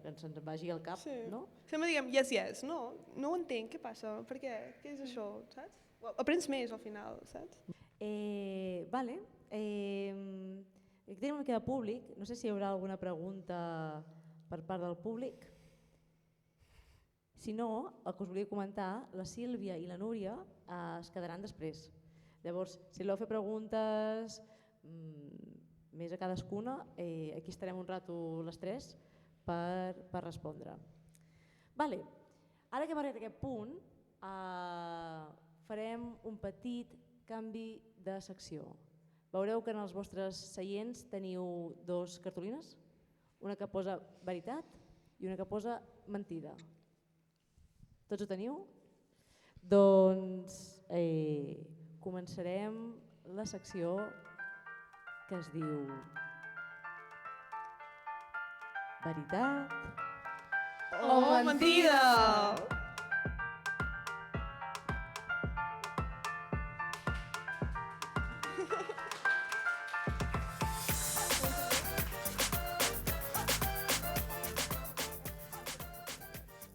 que se'ns vagi al cap, no? Sempre diguem yes, no ho entenc, què passa, per què, què és això, saps? Aprens més al final, saps? Vale. Aquí tenim una mica de públic, no sé si hi haurà alguna pregunta per part del públic. Si no, el que us volia comentar, la Sílvia i la Núria es quedaran després. Llavors, si voleu fer preguntes més a cadascuna, aquí estarem un rato les tres per respondre. Vale. Ara que hem arribat a aquest punt, farem un petit canvi de secció. Veureu que en els vostres seients teniu dos cartolines, una que posa veritat i una que posa mentida. Tots ho teniu? Doncs començarem la secció que es diu veritat o mentida!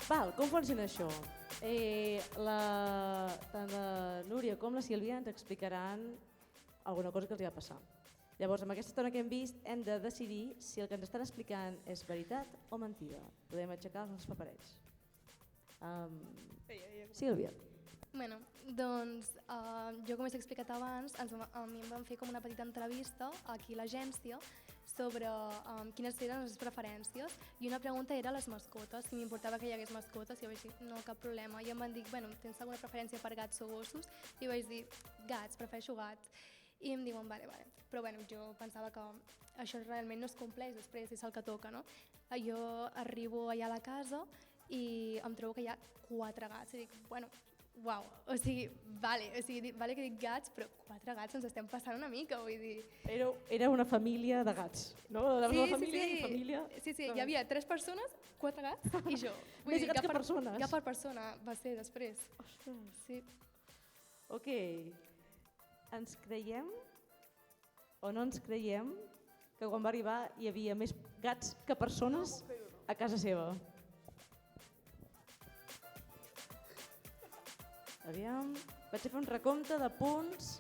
Val, com funciona això? Tant la Núria com la Sílvia ens explicaran alguna cosa que els va passar. Llavors, amb aquesta estona que hem vist, hem de decidir si el que ens estan explicant és veritat o mentida. Podem aixecar els nostres paperets. Sílvia. Bueno, doncs jo com us he explicat abans, a mi em van fer com una petita entrevista aquí a l'agència sobre quines eren les preferències i una pregunta era les mascotes, si m'importava que hi hagués mascotes i jo vaig dir no, cap problema. I em van dir, bueno, tens alguna preferència per gats o gossos? I vaig dir, gats, prefereixo gats. I em diuen, vale. Però bueno, jo pensava que això realment no es compleix després, és el que toca, no? Jo arribo allà a la casa i em trobo que hi ha 4 gats i dic, bueno, uau, o sigui, vale que dic gats, però 4 gats ens estem passant una mica, vull dir... Era una família de gats, no? La família i família... Sí, hi havia 3 persones, 4 gats i jo. Més gats que persones. Cap per persona va ser després. Ostres. Sí. Ok, ens creiem o no ens creiem que quan va arribar hi havia més gats que persones a casa seva? Aviam, vaig a fer un recompte de punts.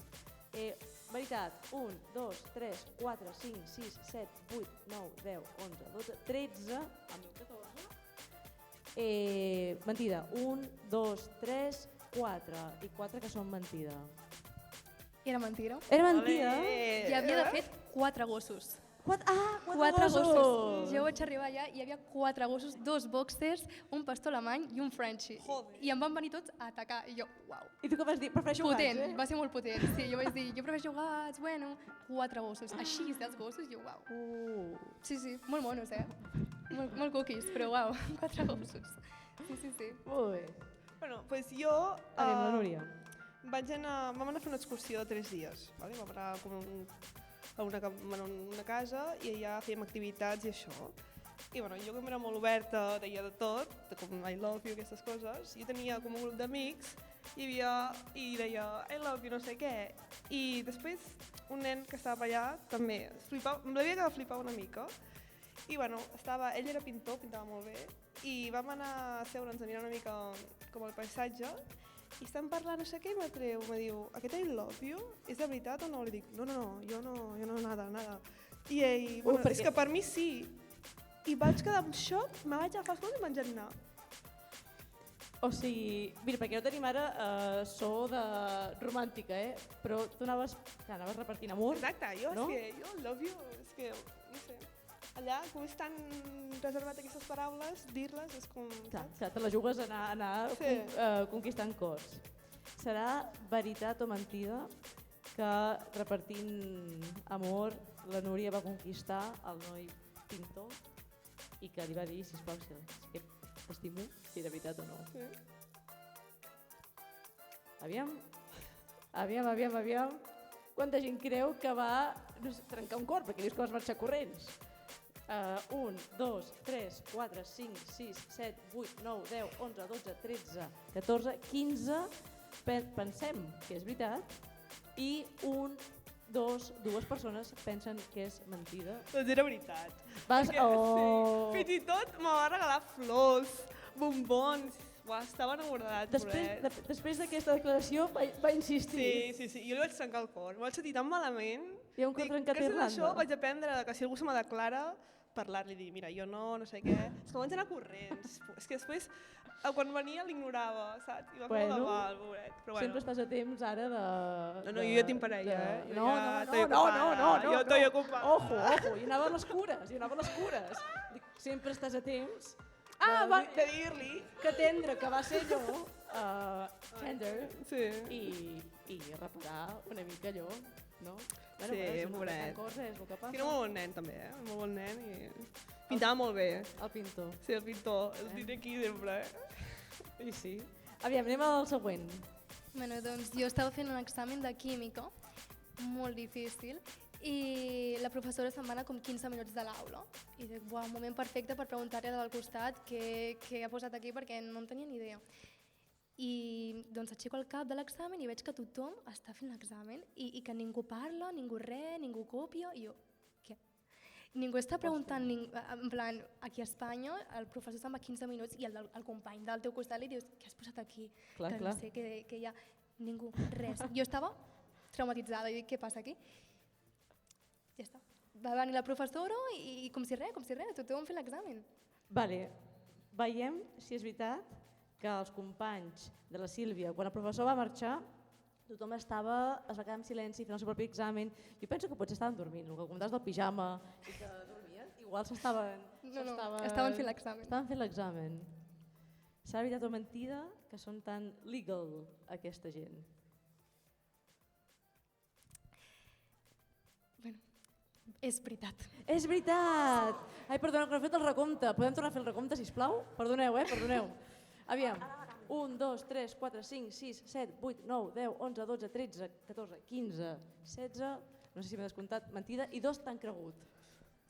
Veritat, 1, 2, 3, 4, 5, 6, 7, 8, 9, 10, 11, 12, 13, amb el 14. Mentida, 1, 2, 3, 4 i 4 que són mentida. Era mentida. Era mentida? Hi havia de fet 4 gossos. 4 gossos! Jo vaig arribar allà i hi havia 4 gossos, 2 boxers, un pastor alemany i un Frenchie. I em van venir tots a atacar i jo, uau. I tu què vas dir? Prefereixo Potent, gats, va ser molt potent. Sí, jo vaig dir, jo prefereixo gats, bueno, 4 gossos. Així, els gossos, jo, uau. Sí, molt monos, molt cookies, però uau, 4 gossos. Sí. Molt bé. Bueno, doncs jo... La Núria. Vam anar a fer una excursió de 3 dies. Vale? Vam anar a una casa i allà fèiem activitats i això. I bueno, jo com era molt oberta, deia de tot, com I love you, aquestes coses. Jo tenia com un grup d'amics i deia I love you, no sé què. I després un nen que estava allà també m'havia quedat flipar una mica. I bueno, ell era pintor, pintava molt bé, i vam anar a seure'ns a mirar una mica com el paisatge, i estem parlant no sé què i me diu, aquest I love you, és de veritat o no? Li dic, no, jo no, nada. I ell, bueno, és que per mi sí. I vaig quedar en xoc, me vaig agafar els coses i me'n vaig anar. O sigui, mira, perquè no tenim ara so de romàntica, però tu anaves repartint amor, exacte, no? És que jo love you, és que, no sé, allà com és tan reservat aquestes paraules, dir-les és com... Clar, te la jugues a anar sí. Conquistant cors. Serà veritat o mentida que repartint amor la Núria va conquistar el noi pintor i que li va dir, sisplau, que t'estimo, si era veritat o no. Sí. Aviam. Quanta gent creu que va trencar un cor, perquè dius que vas marxar corrents? 1, 2, 3, 4, 5, 6, 7, 8, 9, 10, 11, 12, 13, 14, 15, pensem que és veritat, i 2 persones pensen que és mentida. Doncs era veritat. Sí. Fins i tot me va regalar flors, bombons, estava enamoradat. Després d'aquesta declaració va insistir. Sí, jo li vaig trencar el cor, em vaig sentir tan malament. Hi ha un cor trencat a Irlanda. Això vaig aprendre que si algú se me declara, parlar-li i dir, mira, jo no sé què. És que vaig anar corrents. És que després, quan venia, l'ignorava, saps? I va fer molt mal, pobret. Sempre estàs a temps ara de... No, jo ja tinc parella, No. Jo estoy ocupada. Ojo, jo anava a les cures. Sempre estàs a temps de dir-li que tendre, que va ser allò, tender, sí. I reparar una mica allò, no? Sí, pobret. És el que passa. Era molt bon nen, també, molt bon nen i pintava molt bé. El pintor. Sí, el pintor, el diré aquí sempre, I sí. Aviam, anem al següent. Bueno, doncs jo estava fent un examen de química, molt difícil, i la professora se'n va anar com 15 minuts de l'aula. I dic, un moment perfecte per preguntar-li del costat què ha posat aquí perquè no en tenia ni idea. I doncs aixeco el cap de l'examen i veig que tothom està fent l'examen i que ningú parla, ningú ningú copia, i jo, què? Ningú està preguntant, en plan, aquí a Espanya el professor se'n va 15 minuts i el company del teu costat li dius, què has posat aquí? Clar. No sé què hi ha, ningú, res. Jo estava traumatitzada i dic, què passa aquí? Ja està. Va venir la professora i com si res, tothom fent l'examen. Vale. Veiem si és veritat que els companys de la Sílvia, quan el professor va marxar, tothom es va quedar en silenci fent el seu propi examen. Jo penso que potser estaven dormint, el que comentaves del pijama i que dormien, igual estaven fent l'examen. Estaven fent l'examen. Serà veritat o mentida que són tan legal aquesta gent? Bueno, és veritat. És veritat! Ai, perdoneu, que no he fet el recompte. Podem tornar a fer el recompte, sisplau? Perdoneu, perdoneu. Aviam. 1, 2, 3, 4, 5, 6, 7, 8, 9, 10, 11, 12, 13, 14, 15, 16, no sé si m'he descomptat, mentida, i 2 t'han cregut.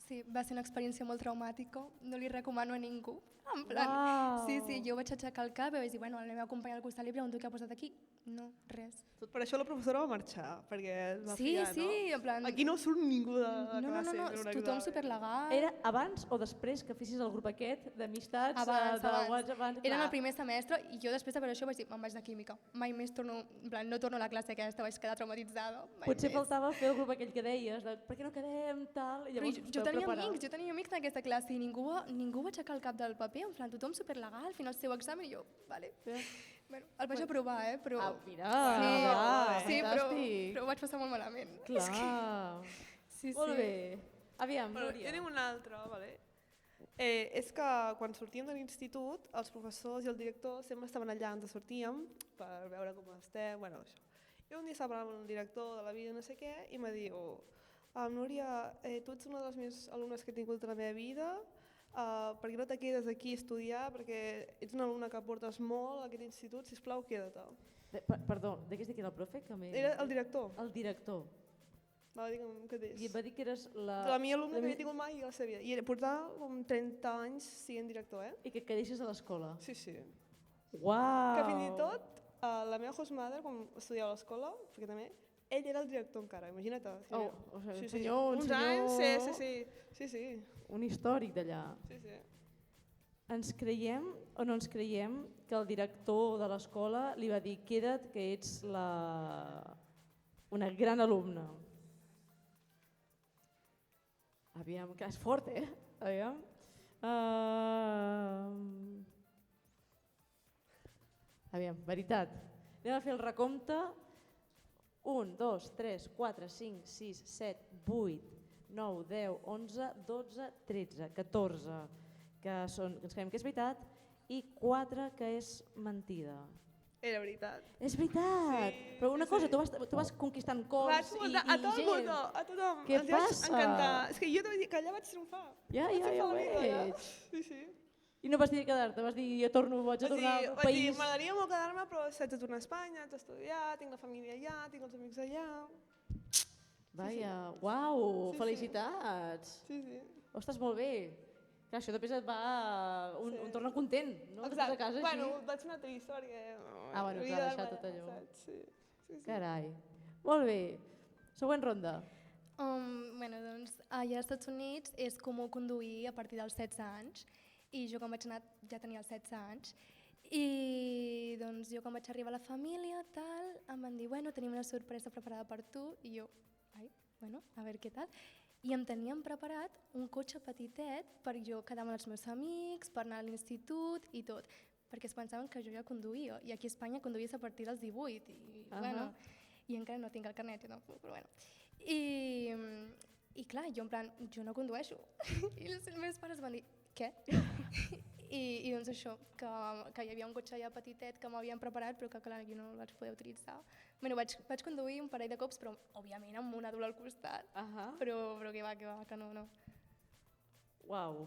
Sí, va ser una experiència molt traumàtica, no li recomano a ningú. En plan, Uau. sí, jo vaig aixecar el cap i vaig dir, bueno, la meva companya al costat li pregunto què ha posat aquí. No, res. Tot per això la professora va marxar, perquè es va Sí, fiar, sí, no? en plan... Aquí no surt ningú de la No, classe. no, fent un tothom examen. superlegal. Era abans o després que fessis el grup aquest d'amistats? Abans. WhatsApp? Era en el primer semestre i jo després de veure això vaig dir, me'n vaig de química. Mai més torno, en plan, no torno a la classe aquesta, vaig quedar traumatitzada. Mai Potser més. faltava fer el grup aquell que deies, de per què no quedem, tal, i Però llavors jo tenia amics en aquesta classe i ningú va aixecar el cap del paper, en plan, tothom superlegal, fent el seu examen i jo, vale. Bueno, el vaig aprovar, però... Ah, mira, sí, fantàstic. però ho vaig passar molt malament. Clar. Sí, Molt bé. Aviam, Bueno, Núria. jo tinc una altra, vale? És que quan sortíem de l'institut, els professors i el director sempre estaven allà on sortíem per veure com estem, bueno, això. I un dia estava parlant amb el director de la vida, no sé què, i me diu, Núria, tu ets una de les meves alumnes que he tingut a la meva vida, per què no te quedes aquí a estudiar, perquè ets una alumna que aportes molt a aquest institut, sisplau, queda-te. Perdó, de què es diu que era el profe? Era el director. El director. Va dir que I és. et va dir que eres la... La millor alumna que havia tingut mai a la seva vida. I portava com 30 anys sent director, I que et quedessis a l'escola. Sí, sí. Uau! Que fins i tot la meva hostmother, quan estudiava a l'escola, perquè també, ell era el director encara, imagina't. Oh, o sigui, sí, un sí. senyor, un Uns senyor... anys, sí. Un històric d'allà. Sí, sí. Ens creiem o no ens creiem que el director de l'escola li va dir queda't que ets una gran alumna. Aviam, que és fort, Aviam. Aviam, veritat. Anem a fer el recompte. 1, 2, 3, 4, 5, 6, 7, 8, 9, 10, 11, 12, 13, 14, que ens creiem que és veritat, i 4 que és mentida. Era veritat. És veritat! Sí, però una sí, cosa, sí. tu vas conquistant Vaig cors i muntar a tot el gent. món, a tothom. Què Els vaig passa? encantar. És que jo t'ho vaig dir que allà vaig triomfar. Ja Vaig ho triomfar a la vida, allà. veig. Sí, sí. I no vas dir de quedar-te, vas dir vaig a tornar al Vaig dir, país. m'agradaria molt quedar-me, però haig de tornar a Espanya, haig d'estudiar, tinc la família allà, tinc els amics allà. Vaja, uau, Sí, sí. felicitats. Sí, sí. Ostres, molt bé. Clar, això després et va un torna content, no? Exacte. A casa, Bueno, així. vaig anar trist, perquè... Bueno, havia clar, de deixar ballar, tot allò. saps? Sí, sí, sí. Carai. Molt bé. Següent ronda. Bueno, doncs, allà als Estats Units és comú conduir a partir dels 16 anys i jo quan vaig anar ja tenia els 16 anys i doncs jo quan vaig arribar a la família tal, em van dir, bueno, tenim una sorpresa preparada per tu i jo, ai, bueno, a veure què tal. I em tenien preparat un cotxe petitet per jo quedar amb els meus amics, per anar a l'institut i tot, perquè es pensaven que jo ja conduïa i aquí a Espanya conduïes a partir dels 18 i, bueno, i encara no tinc el carnet, jo tampoc, però bueno. I clar, jo en plan, jo no condueixo. I els meus pares van dir, què? I doncs això, que hi havia un cotxe allà petitet que m'havien preparat, però que clar, jo no el vaig poder utilitzar. Bueno, vaig conduir un parell de cops, però òbviament amb un adult al costat. Però que va, que no. Uau.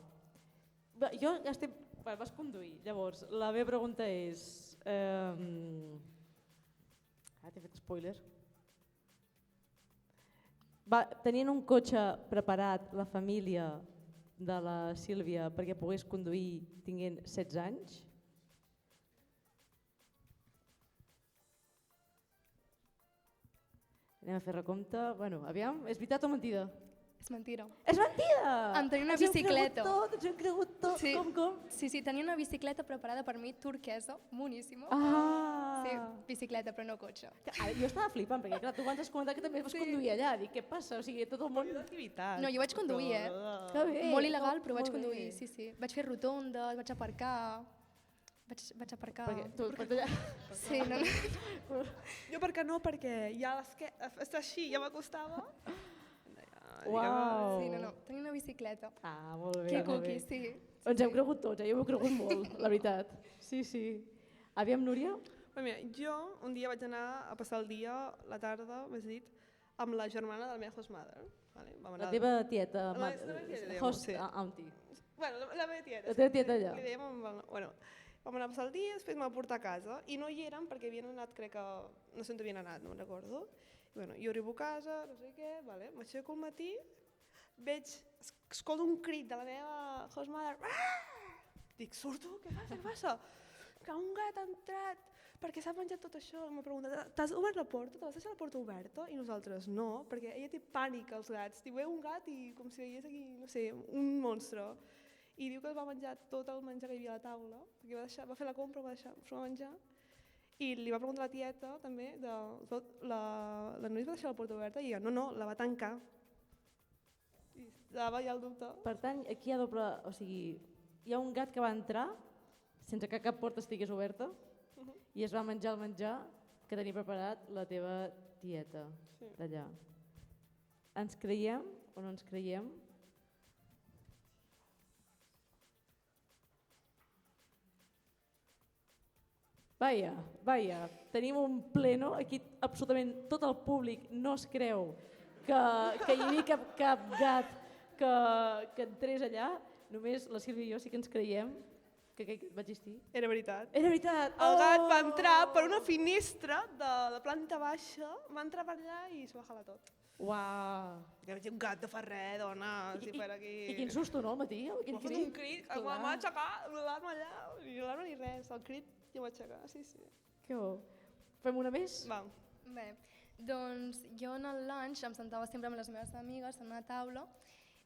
Jo ja estic... Vas conduir, llavors, la meva pregunta és... Ara t'he fet spoiler. Tenien un cotxe preparat, la família de la Sílvia, perquè pogués conduir tinguent 16 anys? Anem a fer recompte. Bueno, aviam, és veritat o mentida? És mentira. És mentida! Em tenia una Ens hem bicicleta. Ens ho hem cregut tot, Sí. com? Sí, tenia una bicicleta preparada per mi, turquesa, boníssima. Ah! Sí, bicicleta, però no cotxe. Ara, jo estava flipant, perquè clar, tu abans has comentat que també vas conduir allà. Dic, què passa? O sigui, tot el món... Activitat. No, jo vaig conduir, Que bé, Molt il·legal, però vaig molt conduir, bé. sí, sí. Vaig fer rotondes, vaig aparcar... Vaig aparcar... Perquè tu, per allà... Sí, no. Jo perquè no, perquè ja està així, ja m'acostava. Uau! Sí, no. Tenia una bicicleta. Ah, molt bé, Que molt cuqui, bé. sí. Ens hem cregut tots, jo m'ho he cregut molt, la veritat. Sí, sí. Aviam, Núria? Però mira, jo un dia vaig anar a passar el dia, la tarda, més dit, amb la germana de la meva host mother. Vale? Vam anar... La teva tieta, La meva tieta, diguem-ho, host sí. auntie. Bueno, la meva tieta. La teva tieta allà. Li dèiem, bueno, vam anar a passar el dia, després m'ha portat a casa i no hi eren perquè havien anat, crec que, no sé on havien anat, no me'n recordo. I, bueno, jo arribo a casa, no sé què, vale, m'aixeco al matí, escolto un crit de la meva host mother. Ah! Dic, surto, què passa? Que un gat ha entrat, perquè s'ha menjat tot això. M'ha preguntat, t'has obert la porta? Te vas deixar la porta oberta? I nosaltres no, perquè ella té pànic als gats. Diu, veu un gat i com si veiés aquí, no sé, un monstre. I diu que es va menjar tot el menjar que hi havia a la taula, perquè va fer la compra, s'ho va menjar. I li va preguntar a la tieta, també, la noia es va deixar la porta oberta i ella, no, la va tancar. I estava ja el dubte. Per tant, aquí hi ha doble... O sigui, hi ha un gat que va entrar sense que cap porta estigués oberta i es va menjar el menjar que tenia preparat la teva tieta d'allà. Ens creiem o no ens creiem? Vaja, tenim un pleno, aquí absolutament tot el públic no es creu que hi havia cap gat que entrés allà, només la Sílvia i jo sí que ens creiem que va existir. Era veritat. Era veritat! El gat va entrar per una finestra de la planta baixa, va entrar per allà i es va jalar tot. Uau! Que vaig dir, un gat de fa res, dona, si per aquí... I quin susto, no, al matí? Aquell M'ha fet un crit, em va aixecar l'alarma allà, ni l'alarma ni res, el crit ja ho vaig aixecar, sí. Que bo. Fem una més? Va. Bé, doncs jo en el lunch em sentava sempre amb les meves amigues en una taula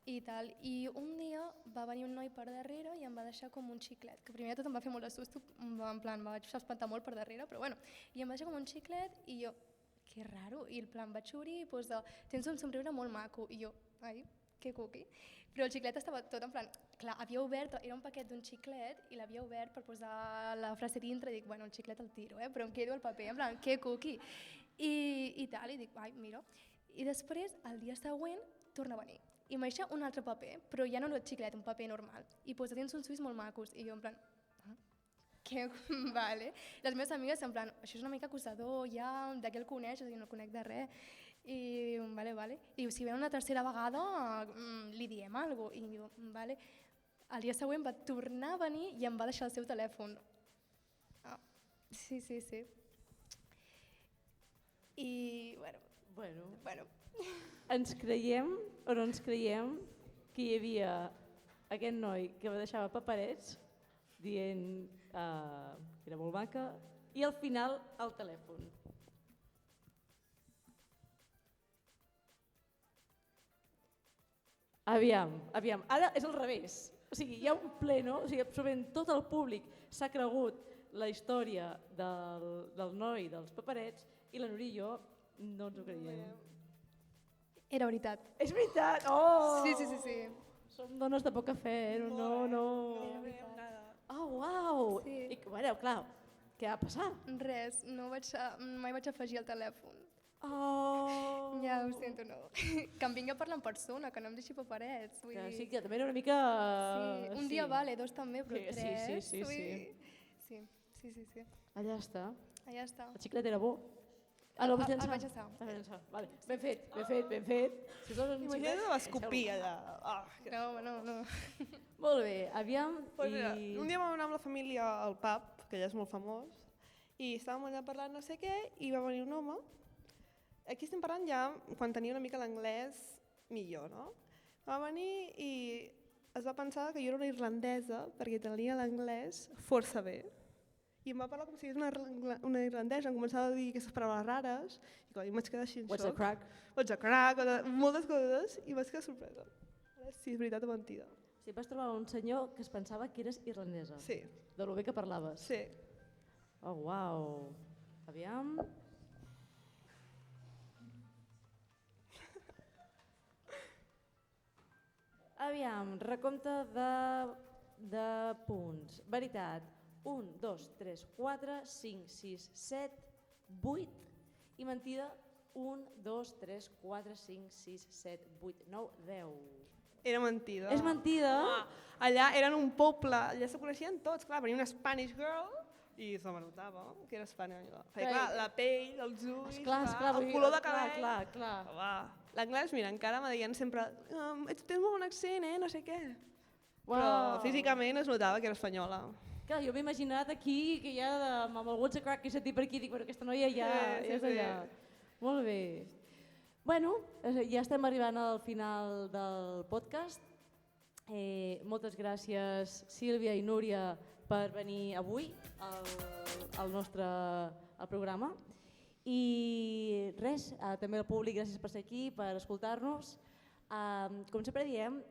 i tal, i un dia va venir un noi per darrere i em va deixar com un xiclet, que primer de tot em va fer molt de susto, en plan, vaig espantar molt per darrere, però bueno, i em va deixar com un xiclet i jo, que raro, i el plan vaig obrir i posa, tens un somriure molt maco, i jo, ai, que cuqui. Però el xiclet estava tot en plan, clar, havia obert, era un paquet d'un xiclet i l'havia obert per posar la frase dintre i dic, bueno, el xiclet el tiro, però em quedo el paper, en plan, que cuqui. I tal, i dic, ai, mira. I després, el dia següent, torna a venir. I m'ha deixat un altre paper, però ja no el xiclet, un paper normal. I posa dins uns ulls molt macos. I jo en plan, que vale. Les meves amigues en plan, això és una mica acusador, ja, de què el coneixes? I no el conec de res. I vale. I si ve una tercera vegada, li diem alguna cosa. I diu, vale. El dia següent va tornar a venir i em va deixar el seu telèfon. Sí. I, bueno. Ens creiem o no ens creiem que hi havia aquest noi que deixava paperets dient que era molt maca i al final el telèfon. Aviam, ara és al revés. O sigui, hi ha un pleno, o sigui, absolutament tot el públic s'ha cregut la història del noi dels paperets i la Núria i jo no ens ho creiem. Era veritat. És veritat! Oh! Sí. Som dones de poca fe, no. Oh, uau! Sí. I, bueno, clar, què va passar? Res, mai vaig afegir el telèfon. Oh! Ja, ho sento, no. Que em vingui a parlar en persona, que no em deixi paperets. Vull Que dir... sí, que també era una mica... Sí, un dia vale, dos també, però Sí, tres... sí. Sí. Allà està. Allà està. El xiclet era bo. Ah, no, el El vaig llançar. Vale. Ben fet. Si us donen un Imagina't xiclet, l'escopir allà. No. Molt bé, aviam. Pues mira, un dia vam anar amb la família al pub, que ja és molt famós, i estàvem allà parlant no sé què, i va venir un home. Aquí estem parlant ja quan tenia una mica l'anglès millor, no? Va venir i es va pensar que jo era una irlandesa perquè tenia l'anglès força bé. i em va parlar com si fos una irlandesa, em començava a dir aquestes paraules rares, i clar, jo em vaig quedar així en What's a xoc. crack? What's a crack? Moltes coses, i vaig quedar sorpresa. Ara sí, és veritat o mentida. Sí, vas trobar un senyor que es pensava que eres irlandesa, Sí, de lo bé que parlaves. sí. Oh, uau. Aviam. Aviam, recompte de punts. Veritat. 1, 2, 3, 4, 5, 6, 7, 8. I mentida, 1, 2, 3, 4, 5, 6, 7, 8, 9, 10. Era mentida. És mentida? Allà eren un poble, allà se coneixien tots, clar, venia una Spanish girl i se me notava que era espanyola. Perquè clar, la pell, els ulls, Esclar, el color de cabell... Clar. L'anglès, mira, encara me deien sempre tens molt bon accent, no sé què. Uau. Però físicament es notava que era espanyola. Clar, jo m'he imaginat aquí, que ja amb el What's a Crack que he sentit per aquí, dic, bueno, aquesta noia ja és allà. Molt bé. Bueno, ja estem arribant al final del podcast. Moltes gràcies, Sílvia i Núria, per venir avui al nostre programa. I res, també al públic, gràcies per ser aquí, per escoltar-nos. Com sempre diem,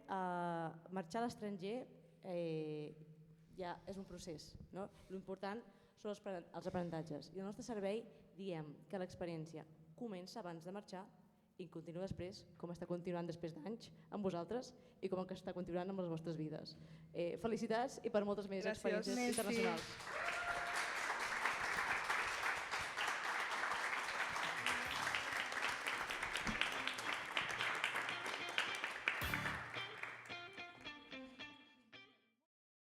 marxar a l'estranger ja és un procés. No? L'important són els aprenentatges. I al nostre servei diem que l'experiència comença abans de marxar i continua després, com està continuant després d'anys amb vosaltres i com està continuant amb les vostres vides. Felicitats i per moltes més experiències internacionals.